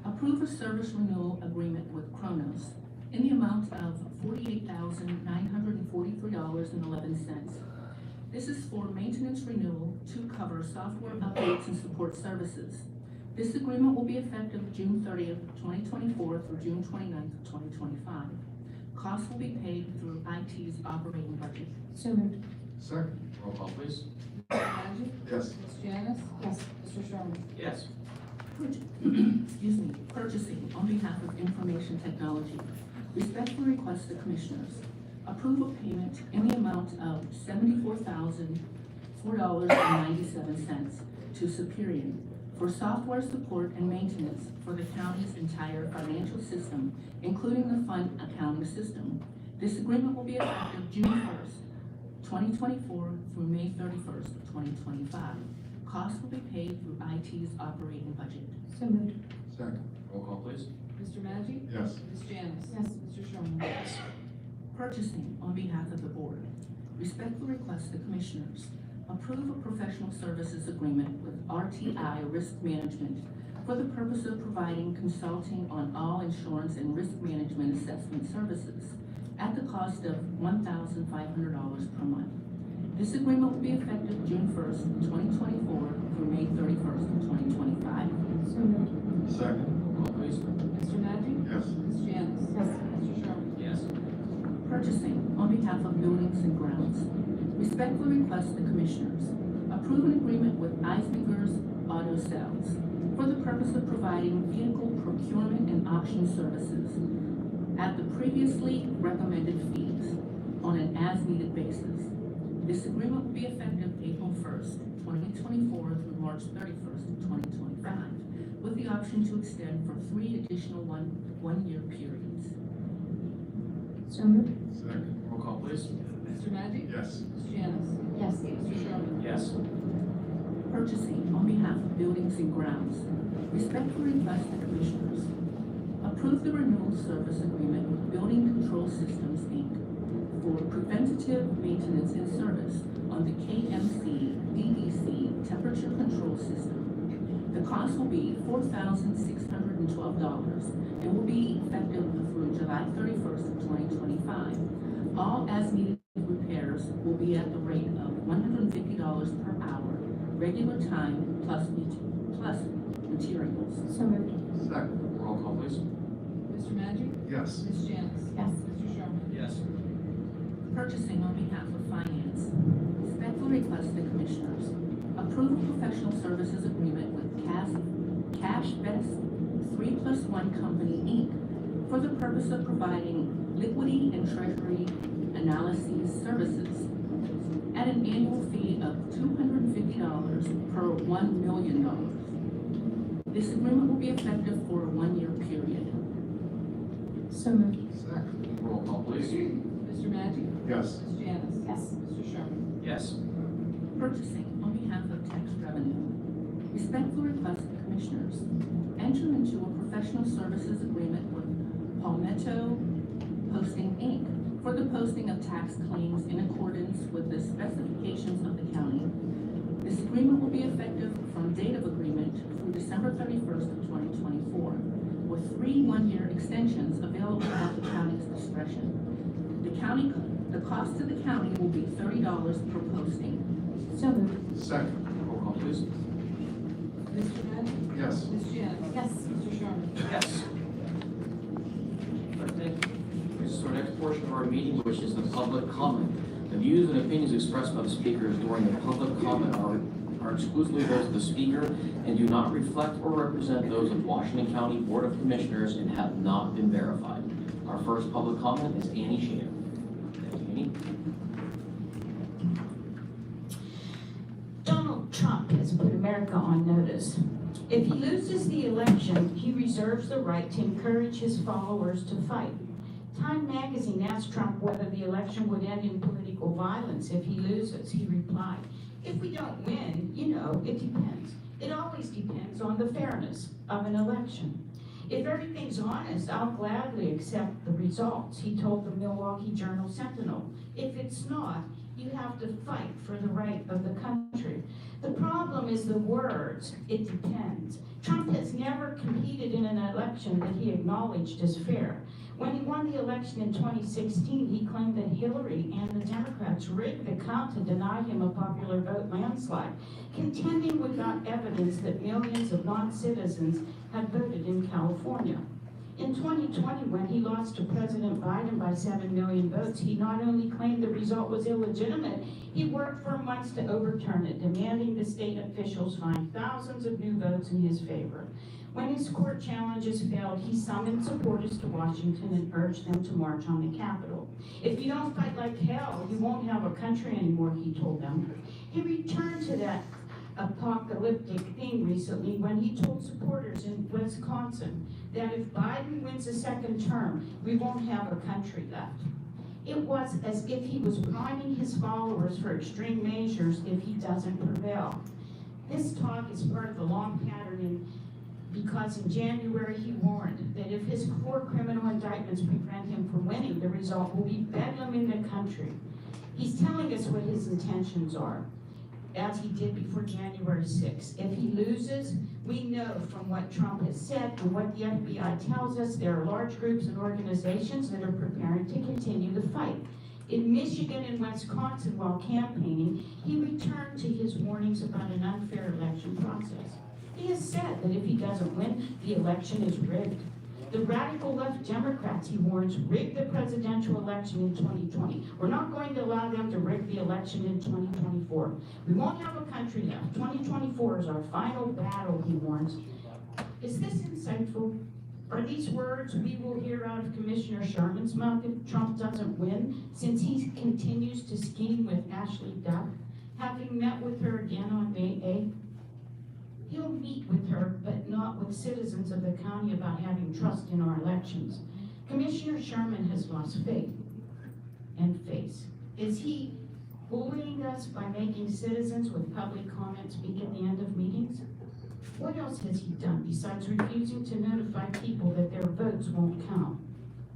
approve a service renewal agreement with Kronos in the amount of $48,943.11. This is for maintenance renewal to cover software updates and support services. This agreement will be effective June 30th, 2024 through June 29th, 2025. Costs will be paid through IT's operating budget. Second. Roll call, please. Mr. Maggi? Yes. Ms. Janice? Yes. Mr. Sherman? Yes. Excuse me, purchasing, on behalf of Information Technology, respectfully request the Commissioners approve a payment in the amount of $74,004.97 to Superior for software support and maintenance for the county's entire financial system, including the fund accounting system. This agreement will be effective June 1st, 2024 through May 31st, 2025. Costs will be paid through IT's operating budget. Second. Roll call, please. Mr. Maggi? Yes. Ms. Janice? Yes. Mr. Sherman? Yes. Purchasing, on behalf of the Board, respectfully request the Commissioners approve a professional services agreement with RTI Risk Management for the purpose of providing consulting on all insurance and risk management assessment services at the cost of $1,500 per month. This agreement will be effective June 1st, 2024 through May 31st, 2025. Second. Roll call, please. Mr. Maggi? Yes. Ms. Janice? Yes. Mr. Sherman? Yes. Purchasing, on behalf of Buildings and Commissions. Respectfully request the Commissioners approve an agreement with Eisniger's Auto Sales for the purpose of providing vehicle procurement and auction services at the previously recommended fees on an as-needed basis. This agreement will be effective April 1st, 2024 through March 31st, 2025, with the option to extend for 3 additional one-year periods. So moved. Second. Roll call, please. Mr. Maggi? Yes. Ms. Janice? Yes. Mr. Sherman? Yes. Purchasing on behalf of Buildings and Grounds. Respectfully request the Commissioners approve the renewal service agreement with Building Control Systems, Inc. for preventative maintenance and service on the KMC DDC temperature control system. The cost will be $4,612 and will be effective through July 31st of 2025. All as-needed repairs will be at the rate of $150 per hour, regular time plus materials. So moved. Second. Roll call, please. Mr. Maggi? Yes. Ms. Janice? Yes. Mr. Sherman? Yes. Purchasing on behalf of Finance. Respectfully request the Commissioners approve a professional services agreement with Cash Best 3+1 Company, Inc. for the purpose of providing liquidity and treasury analyses services at an annual fee of $250 per $1 million. This agreement will be effective for a 1-year period. So moved. Second. Roll call, please. Mr. Maggi? Yes. Ms. Janice? Yes. Mr. Sherman? Yes. Purchasing on behalf of Tax Revenue. Respectfully request the Commissioners enter into a professional services agreement with Palmetto Posting, Inc. for the posting of tax claims in accordance with the specifications of the county. This agreement will be effective from date of agreement through December 31st of 2024, with 3 one-year extensions available at the county's discretion. The cost to the county will be $30 per posting. So moved. Second. Roll call, please. Mr. Maggi? Yes. Ms. Janice? Yes. Mr. Sherman? Yes. All right, thank you. This is our next portion of our meeting, which is the public comment. The views and opinions expressed by the speakers during the public comment are exclusively those of the speaker and do not reflect or represent those of Washington County Board of Commissioners and have not been verified. Our first public comment is Annie Shader. Thank you, Annie. Donald Trump has put America on notice. If he loses the election, he reserves the right to encourage his followers to fight. Time magazine asked Trump whether the election would end in political violence if he loses. He replied, "If we don't win, it depends. It always depends on the fairness of an election. If everything's honest, I'll gladly accept the results," he told the Milwaukee Journal-Sentinel. "If it's not, you have to fight for the right of the country." The problem is the words, "it depends." Trump has never competed in an election that he acknowledged as fair. When he won the election in 2016, he claimed that Hillary and the Democrats rigged the count to deny him a popular vote landslide, contending without evidence that millions of non-citizens had voted in California. In 2020, when he lost to President Biden by 7 million votes, he not only claimed the result was illegitimate, he worked for months to overturn it, demanding the state officials find thousands of new votes in his favor. When his court challenges failed, he summoned supporters to Washington and urged them to march on the Capitol. "If you don't fight like hell, you won't have a country anymore," he told them. He returned to that apocalyptic thing recently when he told supporters in Wisconsin that if Biden wins a second term, we won't have a country left. It was as if he was priming his followers for extreme measures if he doesn't prevail. This talk is part of a long pattern because in January he warned that if his 4 criminal indictments prevent him from winning, the result will be bedlam in the country. He's telling us what his intentions are, as he did before January 6th. If he loses, we know from what Trump has said and what the FBI tells us, there are large groups and organizations that are preparing to continue the fight. In Michigan and Wisconsin, while campaigning, he returned to his warnings about an unfair election process. He has said that if he doesn't win, the election is rigged. The radical left Democrats, he warns, rigged the presidential election in 2020. We're not going to allow them to rig the election in 2024. We won't have a country left. 2024 is our final battle, he warns. Is this insightful? Are these words we will hear out of Commissioner Sherman's mouth if Trump doesn't win, since he continues to scheme with Ashley Duff, having met with her again on May 8th? He'll meet with her, but not with citizens of the county about having trust in our elections. Commissioner Sherman has lost faith and face. Is he bullying us by making citizens with public comment speak at the end of meetings? What else has he done besides refusing to notify people that their votes won't count?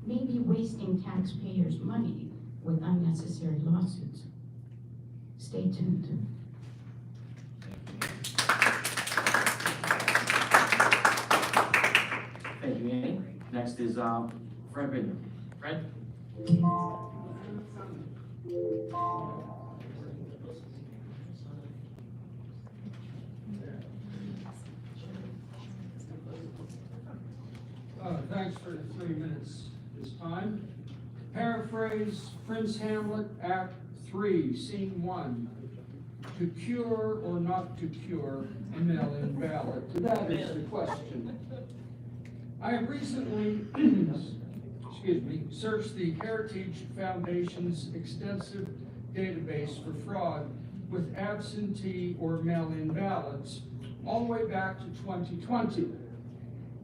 Maybe wasting taxpayers' money with unnecessary lawsuits. Stay tuned. Thank you, Annie. Next is Fred Binder. Fred? Thanks for the 3 minutes this time. Paraphrase Prince Hamlet, Act 3, Scene 1. To cure or not to cure a mail-in ballot? That is the question. I have recently, searched the Heritage Foundation's extensive database for fraud with absentee or mail-in ballots all the way back to 2020.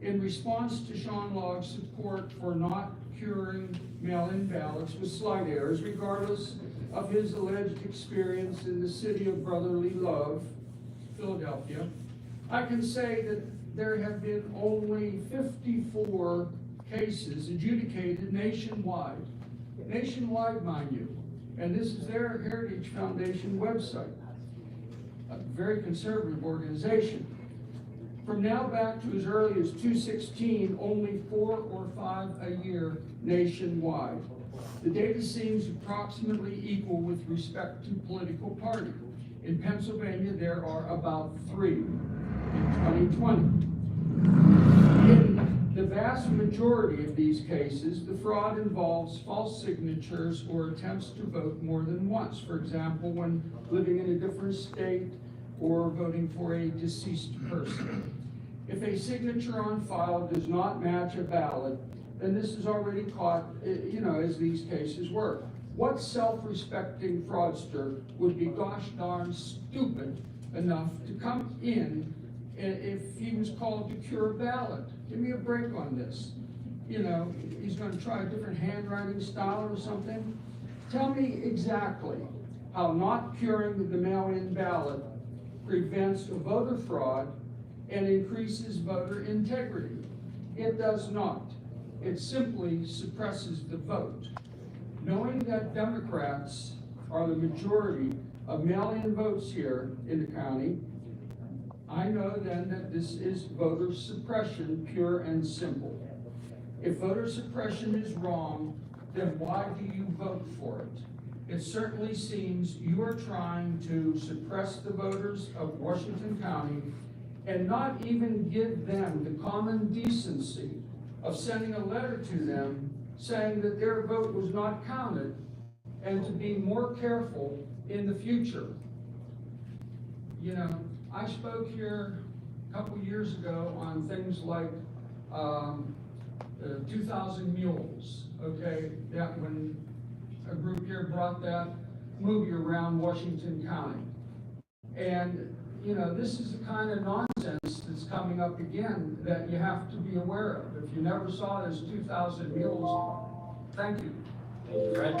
In response to Sean Logg's support for not curing mail-in ballots with slight errors, regardless of his alleged experience in the city of brotherly love, Philadelphia, I can say that there have been only 54 cases adjudicated nationwide. Nationwide, mind you. And this is their Heritage Foundation website. A very conservative organization. From now back to as early as 2016, only 4 or 5 a year nationwide. The data seems approximately equal with respect to political party. In Pennsylvania, there are about 3 in 2020. In the vast majority of these cases, the fraud involves false signatures or attempts to vote more than once. For example, when living in a different state or voting for a deceased person. If a signature on file does not match a ballot, then this is already caught, as these cases were. What self-respecting fraudster would be gosh darn stupid enough to come in if he was called to cure a ballot? Give me a break on this. He's going to try a different handwriting style or something. Tell me exactly how not curing the mail-in ballot prevents voter fraud and increases voter integrity. It does not. It simply suppresses the vote. Knowing that Democrats are the majority of mail-in votes here in the county, I know then that this is voter suppression, pure and simple. If voter suppression is wrong, then why do you vote for it? It certainly seems you are trying to suppress the voters of Washington County and not even give them the common decency of sending a letter to them saying that their vote was not counted and to be more careful in the future. I spoke here a couple years ago on things like 2,000 Mules, okay? That when a group here brought that movie around Washington County. And this is the kind of nonsense that's coming up again that you have to be aware of. If you never saw this 2,000 Mules, thank you. Thank you, Fred.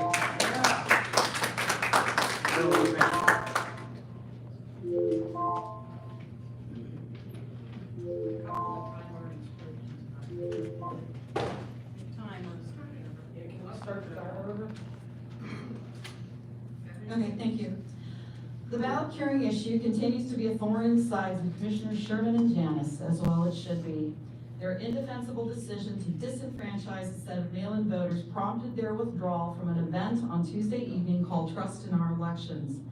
Okay, thank you. The ballot curing issue continues to be a thorn in the sides of Commissioners Sherman and Janice, as well it should be. Their indefensible decision to disenfranchise a set of mail-in voters prompted their withdrawal from an event on Tuesday evening called Trust in Our Elections.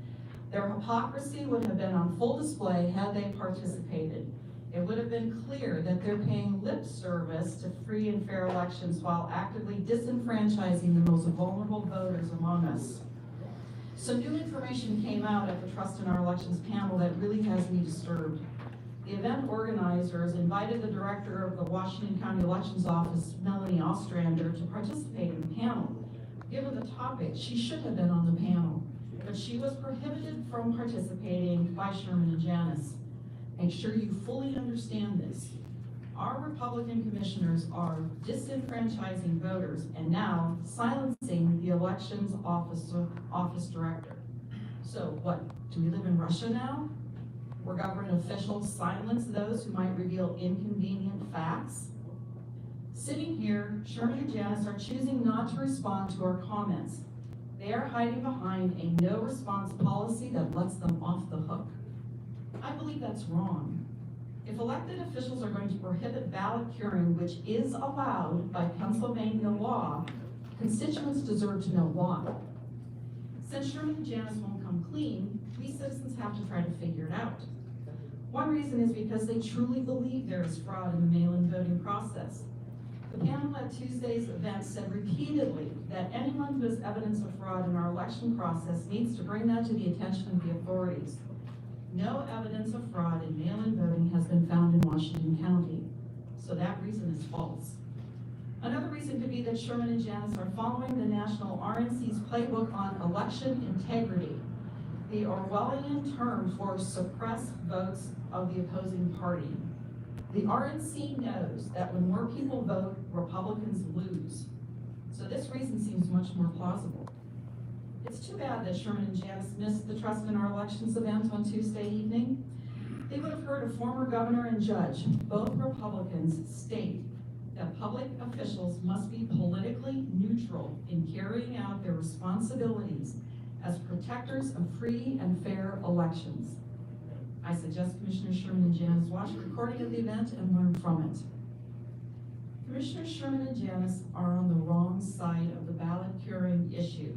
Their hypocrisy would have been on full display had they participated. it would have been clear that they're paying lip service to free and fair elections while actively disenfranchising the most vulnerable voters among us. Some new information came out at the Trust in Our Elections panel that really has me disturbed. The event organizers invited the director of the Washington County Elections Office, Melanie Ostrander, to participate in the panel. Given the topic, she should have been on the panel, but she was prohibited from participating by Sherman and Janice. Make sure you fully understand this. Our Republican commissioners are disenfranchising voters and now silencing the elections office director. So what, do we live in Russia now? Where government officials silence those who might reveal inconvenient facts? Sitting here, Sherman and Janice are choosing not to respond to our comments. They are hiding behind a no-response policy that lets them off the hook. I believe that's wrong. If elected officials are going to prohibit ballot curing, which is allowed by Pennsylvania law, constituents deserve to know why. Since Sherman and Janice won't come clean, we citizens have to try to figure it out. One reason is because they truly believe there is fraud in the mail-in voting process. The panel at Tuesday's event said repeatedly that anyone who has evidence of fraud in our election process needs to bring that to the attention of the authorities. No evidence of fraud in mail-in voting has been found in Washington County, so that reason is false. Another reason could be that Sherman and Janice are following the National RNC's playbook on election integrity, the Orwellian term for suppress votes of the opposing party. The RNC knows that when more people vote, Republicans lose. So this reason seems much more plausible. It's too bad that Sherman and Janice missed the Trust in Our Elections event on Tuesday evening. They would have heard a former governor and judge, both Republicans, state that public officials must be politically neutral in carrying out their responsibilities as protectors of free and fair elections. I suggest Commissioner Sherman and Janice watch a recording of the event and learn from it. Commissioners Sherman and Janice are on the wrong side of the ballot curing issue.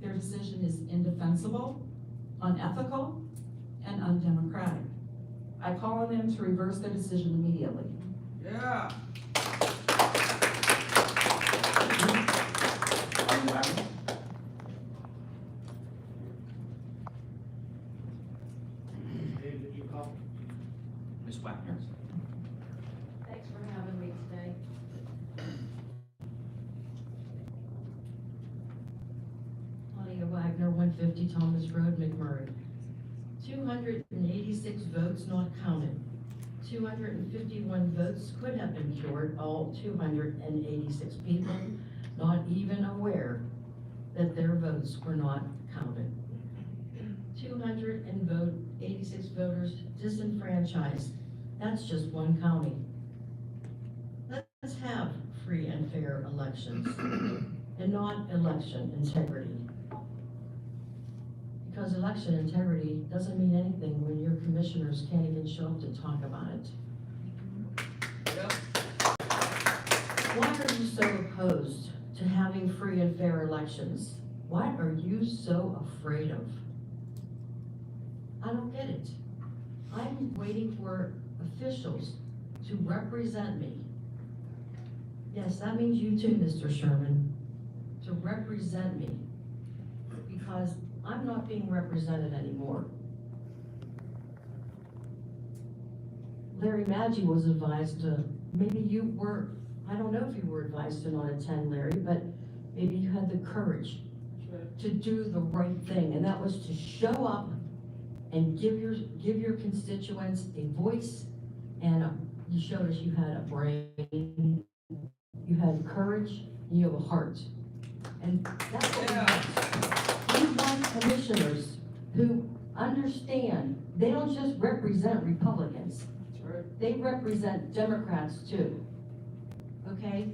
Their decision is indefensible, unethical, and undemocratic. I call on them to reverse their decision immediately. Yeah. David, you call? Ms. Wagner. Thanks for having me today. Claudia Wagner, 150 Thomas Road, McMurray. 286 votes not counted. 251 votes could have been cured, all 286 people not even aware that their votes were not counted. 286 voters disenfranchised. That's just one county. Let's have free and fair elections and not election integrity. Because election integrity doesn't mean anything when your commissioners can't even show up to talk about it. Why are you so opposed to having free and fair elections? What are you so afraid of? I don't get it. I'm waiting for officials to represent me. Yes, that means you too, Mr. Sherman, to represent me. Because I'm not being represented anymore. Larry Maggi was advised to, maybe you were, I don't know if you were advised to not attend, Larry, but maybe you had the courage to do the right thing, and that was to show up and give your constituents a voice, and you showed us you had a brain, you had courage, and you have a heart. And that's what we want commissioners who understand they don't just represent Republicans. They represent Democrats too. Okay?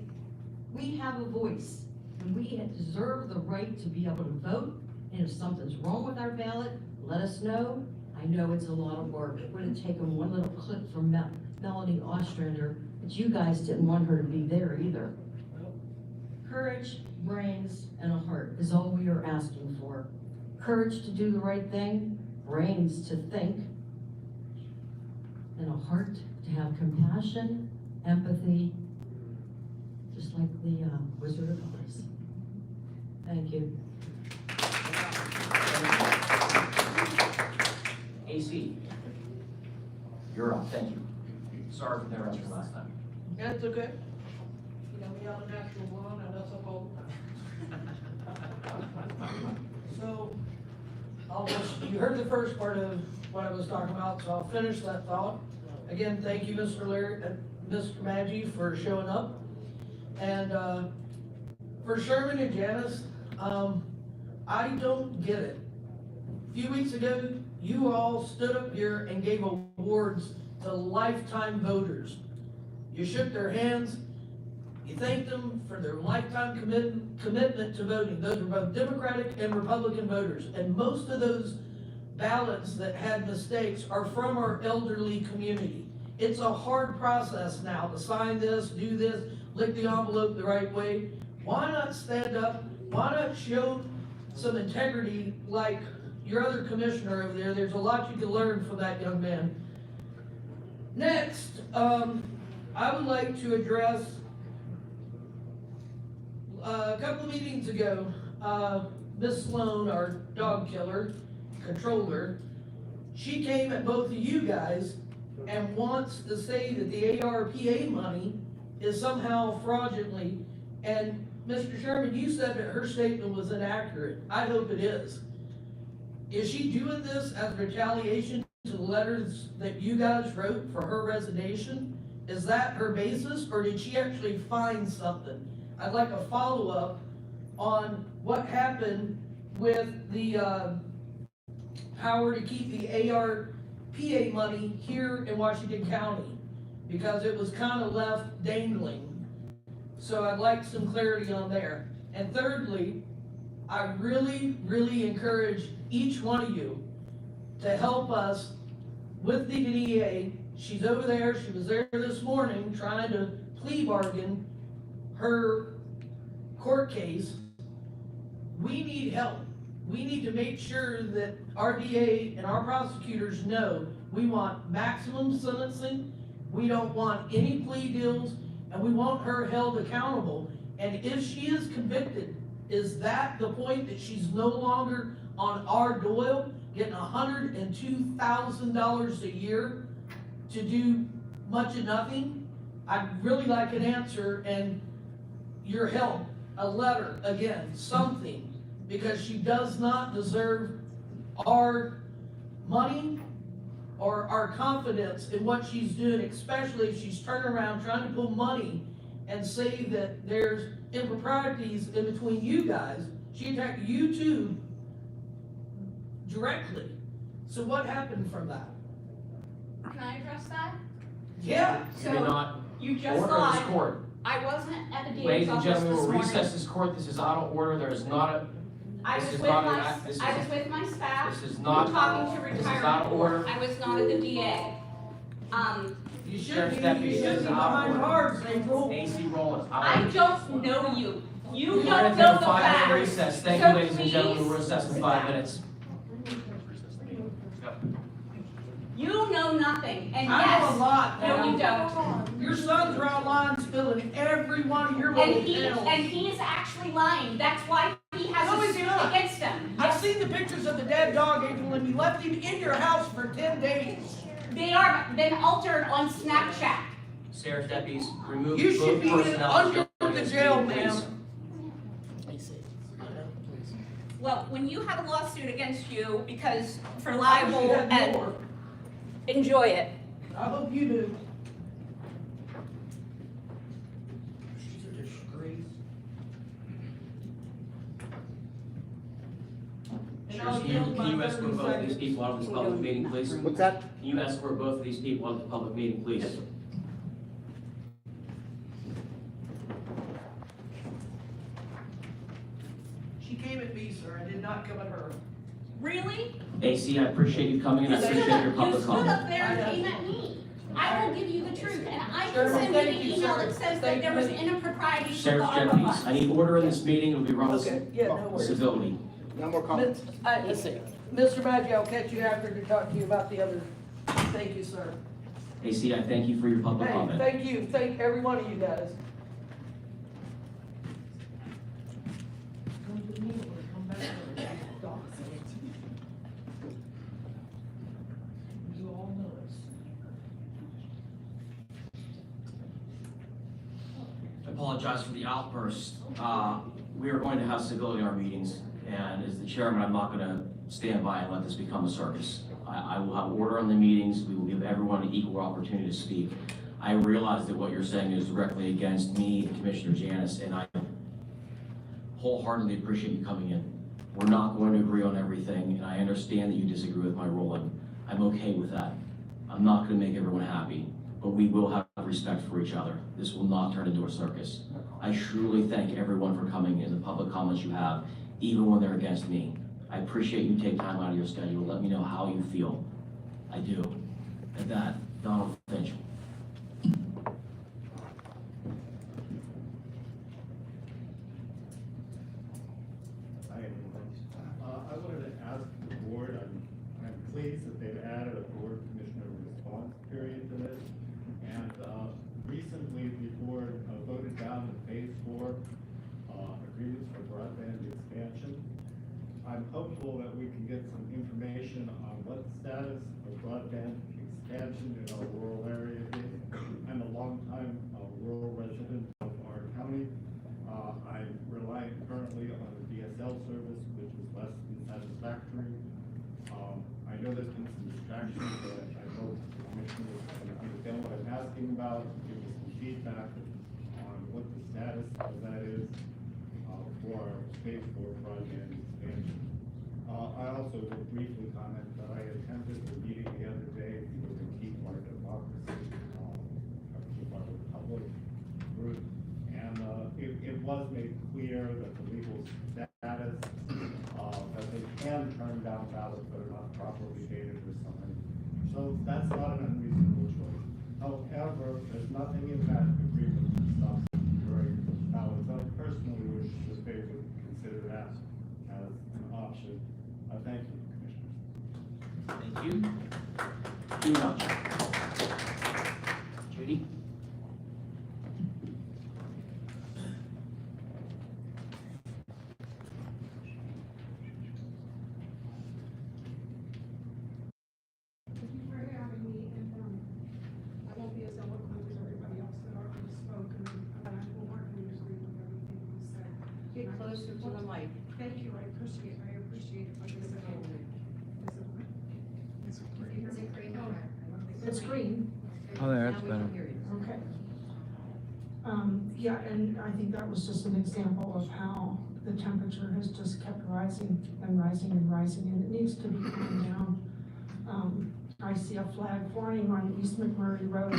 We have a voice, and we deserve the right to be able to vote. And if something's wrong with our ballot, let us know. I know it's a lot of work. It would have taken one little clip from Melanie Ostrander, but you guys didn't want her to be there either. Courage, brains, and a heart is all we are asking for. Courage to do the right thing, brains to think, and a heart to have compassion, empathy, just like the Wizard of Oz. Thank you. AC, you're up, thank you. Sorry for the interruption last time. That's okay. You know, me, I'm a natural blonde, I know some old. So, you heard the first part of what I was talking about, so I'll finish that thought. Again, thank you, Mr. Larry, Mr. Maggi, for showing up. And, for Sherman and Janice, I don't get it. A few weeks ago, you all stood up here and gave awards to lifetime voters. You shook their hands, you thanked them for their lifetime commitment to voting. Those were both Democratic and Republican voters. And most of those ballots that had mistakes are from our elderly community. It's a hard process now to sign this, do this, lick the envelope the right way. Why not stand up? Why not show some integrity like your other commissioner over there? There's a lot you can learn from that young man. Next, I would like to address a couple of meetings ago, Miss Sloan, our dog killer, controller, she came at both of you guys and wants to say that the ARPA money is somehow fraudulently, and Mr. Sherman, you said that her statement was inaccurate. I hope it is. Is she doing this as retaliation to the letters that you guys wrote for her resignation? Is that her basis, or did she actually find something? I'd like a follow-up on what happened with the power to keep the ARPA money here in Washington County, because it was kind of left dangling. So I'd like some clarity on there. And thirdly, I really, really encourage each one of you to help us with the DA. She's over there, she was there this morning trying to plea bargain her court case. We need help. We need to make sure that our DA and our prosecutors know we want maximum sentencing, we don't want any plea deals, and we want her held accountable. And if she is convicted, is that the point that she's no longer on our dole, getting $102,000 a year to do much of nothing? I'd really like an answer and your help, a letter, again, something, because she does not deserve our money or our confidence in what she's doing, especially if she's turning around trying to pull money and say that there's improprieties in between you guys. She attacked you two directly. So what happened from that? Can I address that? Yeah. You may not You just order this lied. court. I wasn't at the DA's Ladies and office gentlemen, this we'll morning. recess this court. This is out of order. There is not a, I this was is with not my, an act- this I is- was with my staff. this is not- Talking to this is retirement. out of order. I was not at the DA. You should Sheriff's be, deputy, you this should is be out of behind order. bars, April. AC Roll is out. I don't know you. You We're don't gonna know take a the 5-minute facts. recess. Thank So you, ladies and gentlemen. please- We'll recess in 5 minutes. You know nothing, and I yes. know a lot, No, you man. don't. Your sons are online spilling every one of your And little he, tales. and he is actually lying. That's why he has No, a he's suit not. against him. I've seen the pictures of the dead dog, April, and you left him in your house for 10 days. They are been altered on Snapchat. Sheriff's deputies, remove You should both be personnel. under from the this jail, meeting, please. ma'am. Well, when you have a lawsuit against you because for I wish libel you had and more. enjoy it. I hope you do. Sheriff, can you escort both of these people out of this public meeting, please? What's that? Can you escort both of these people out of the public meeting, please? She came at me, sir. I did not come at her. Really? AC, I appreciate you coming and I appreciate your You public stood up comment. there and came at me. I will give you the truth, and I can Sure, send you thank the you, email sir. that says that Thank there you. was impropriety for the Sheriff's ARPA deputies, funds. I need order in this meeting. It will be run with Okay, yeah, no worries. civility. No more comments. Mr. Maggi, I'll catch you after to talk to you about the other. Thank you, sir. Hey, see, I thank you for your public Hey, comment. thank you, thank every one of you guys. You all know us. I apologize for the outburst. We are going to have civility in our meetings, and as the chairman, I'm not going to stand by and let this become a circus. I will have order on the meetings. We will give everyone an equal opportunity to speak. I realize that what you're saying is directly against me and Commissioner Janice, and I wholeheartedly appreciate you coming in. We're not going to agree on everything, and I understand that you disagree with my ruling. I'm okay with that. I'm not going to make everyone happy, but we will have respect for each other. This will not turn into a circus. I truly thank everyone for coming in the public comments you have, even when they're against me. I appreciate you take time out of your schedule to let me know how you feel. I do. At that, Donald Finch. I wanted to ask the board, I'm pleased that they've added a board commissioner response period to this. And recently the board voted down the phase 4 agreements for broadband expansion. I'm hopeful that we can get some information on what the status of broadband expansion in our rural area is. I'm a longtime rural resident of our county. I'm relying currently on the DSL service, which is less than satisfactory. I know there's been some distractions, but I hope the commissioners can understand what I'm asking about, give me some feedback on what the status of that is for our phase 4 broadband expansion. I also will briefly comment that I attended the meeting the other day for the Keep Our Democracy, Keep Our Republic group. And it was made clear that the legal status, that they can turn down ballots that are not properly dated or signed. So that's not an unreasonable choice. However, there's nothing in that agreement that stops during ballots. I personally wish that they would consider that as an option. Thank you, Commissioners. Thank you. Too much. Judy? Thank you for having me, and I won't be as eloquent as everybody else that already spoke, but I will work and agree with everything you said. Get closer to the mic. Thank you, I appreciate it, but is it okay? Is it green? Is it green? Oh, it's green. Oh, there, that's better. Okay. Yeah, and I think that was just an example of how the temperature has just kept rising and rising and rising, and it needs to be calmed down. I see a flag flying on East McMurray Road,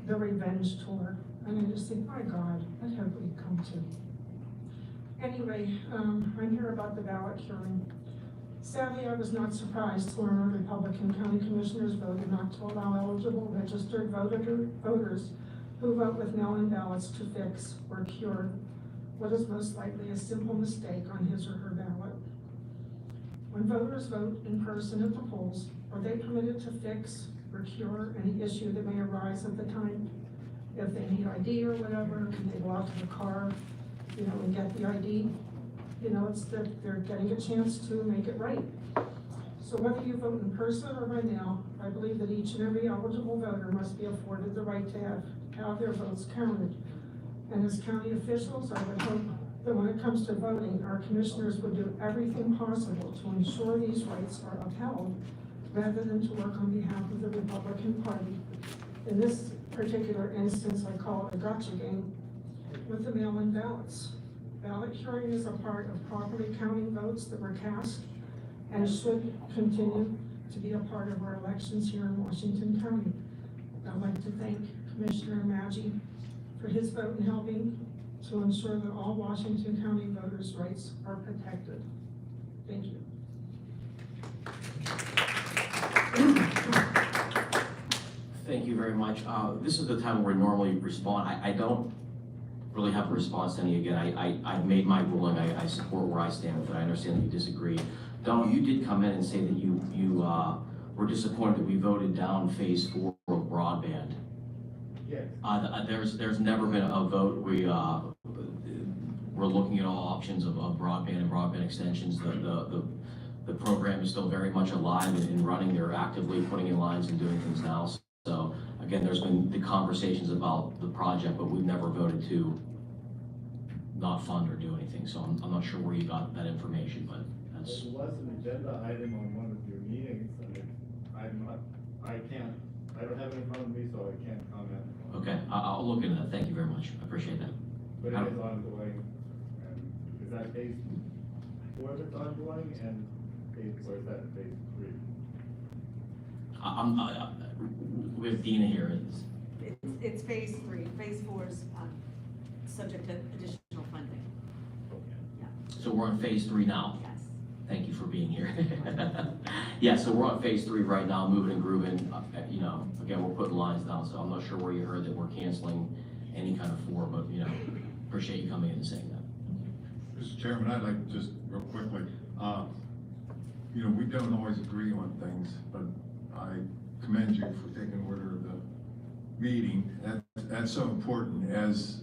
the revenge tour, and I just think, my God, what have we come to? Anyway, I'm here about the ballot hearing. Sadly, I was not surprised to learn Republican county commissioners voted not to allow eligible registered voters who vote with mail-in ballots to fix or cure what is most likely a simple mistake on his or her ballot. When voters vote in person at the polls, are they permitted to fix or cure any issue that may arise at the time? If they need ID or whatever, can they go out to the car, and get the ID? It's that they're getting a chance to make it right. So whether you vote in person or by mail, I believe that each and every eligible voter must be afforded the right to have their votes counted. And as county officials, I would hope that when it comes to voting, our commissioners would do everything possible to ensure these rights are upheld, rather than to work on behalf of the Republican Party. In this particular instance, I call it a gotcha game with the mail-in ballots. Ballot curing is a part of properly counting votes that were cast and should continue to be a part of our elections here in Washington County. I'd like to thank Commissioner Maggi for his vote in helping to ensure that all Washington County voters' rights are protected. Thank you. Thank you very much. This is the time where we normally respond. I don't really have a response to any again. I've made my ruling. I support where I stand with it. I understand that you disagree. Donald, you did come in and say that you were disappointed that we voted down phase 4 of broadband. Yes. There's never been a vote. We're looking at all options of broadband and broadband extensions. The program is still very much alive and running. They're actively putting in lines and doing things now. So again, there's been the conversations about the project, but we've never voted to not fund or do anything. So I'm not sure where you got that information, but that's. It was an agenda item on one of your meetings, and I don't have it in front of me, so I can't comment. Okay, I'll look into that. Thank you very much. I appreciate that. But it is ongoing, and is that phase 4 that's ongoing, and or is that phase 3? We have Dina here. It's phase 3. Phase 4 is subject to additional funding. So we're on phase 3 now. Yes. Thank you for being here. Yeah, so we're on phase 3 right now, moving and grooving. You know, again, we're putting lines down, so I'm not sure where you heard that we're canceling any kind of 4, but you know, appreciate you coming in and saying that. Mr. Chairman, I'd like to just real quickly, you know, we don't always agree on things, but I commend you for taking order of the meeting. That's so important. As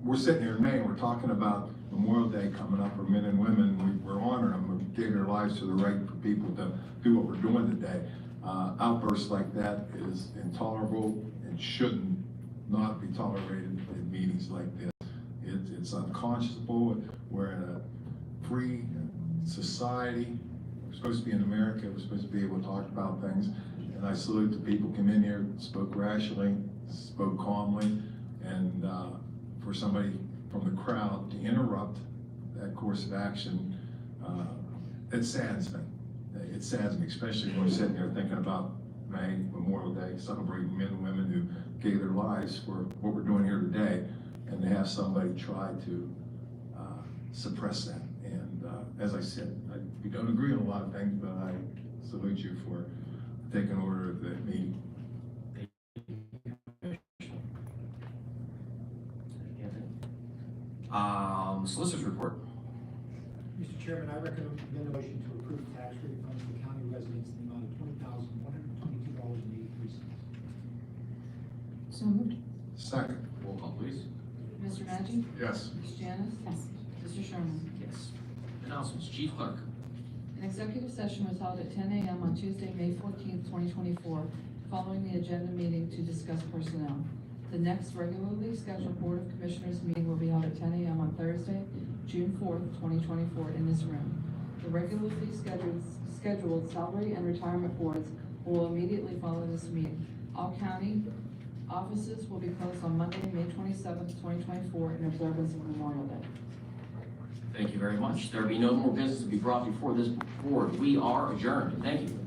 we're sitting here in May and we're talking about Memorial Day coming up for men and women, we're honoring them, we gave their lives to the right for people to do what we're doing today. Outbursts like that is intolerable and shouldn't not be tolerated in meetings like this. It's unconscionable. We're in a free society. We're supposed to be in America. We're supposed to be able to talk about things. And I salute the people who come in here, spoke rationally, spoke calmly, and for somebody from the crowd to interrupt that course of action, it saddens me. It saddens me, especially when we're sitting here thinking about May, Memorial Day, celebrating men and women who gave their lives for what we're doing here today, and to have somebody try to suppress that. And as I said, we don't agree on a lot of things, but I salute you for taking order of the meeting. Solicitor's report. Mr. Chairman, I recommend a motion to approve tax refunds to county residents in the amount of $20,122.83. So moved. Second. Roll call, please. Mr. Maggi? Yes. Ms. Janice? Yes. Mr. Sherman? Yes. Announcements, Chief Clerk. An executive session was held at 10 a.m. on Tuesday, May 14th, 2024, following the agenda meeting to discuss personnel. The next regularly scheduled Board of Commissioners meeting will be held at 10 a.m. on Thursday, June 4th, 2024, in this room. The regularly scheduled salary and retirement boards will immediately follow this meeting. All county offices will be closed on Monday, May 27th, 2024, in observance of Memorial Day. Thank you very much. There will be no more business to be brought before this board. We are adjourned. Thank you.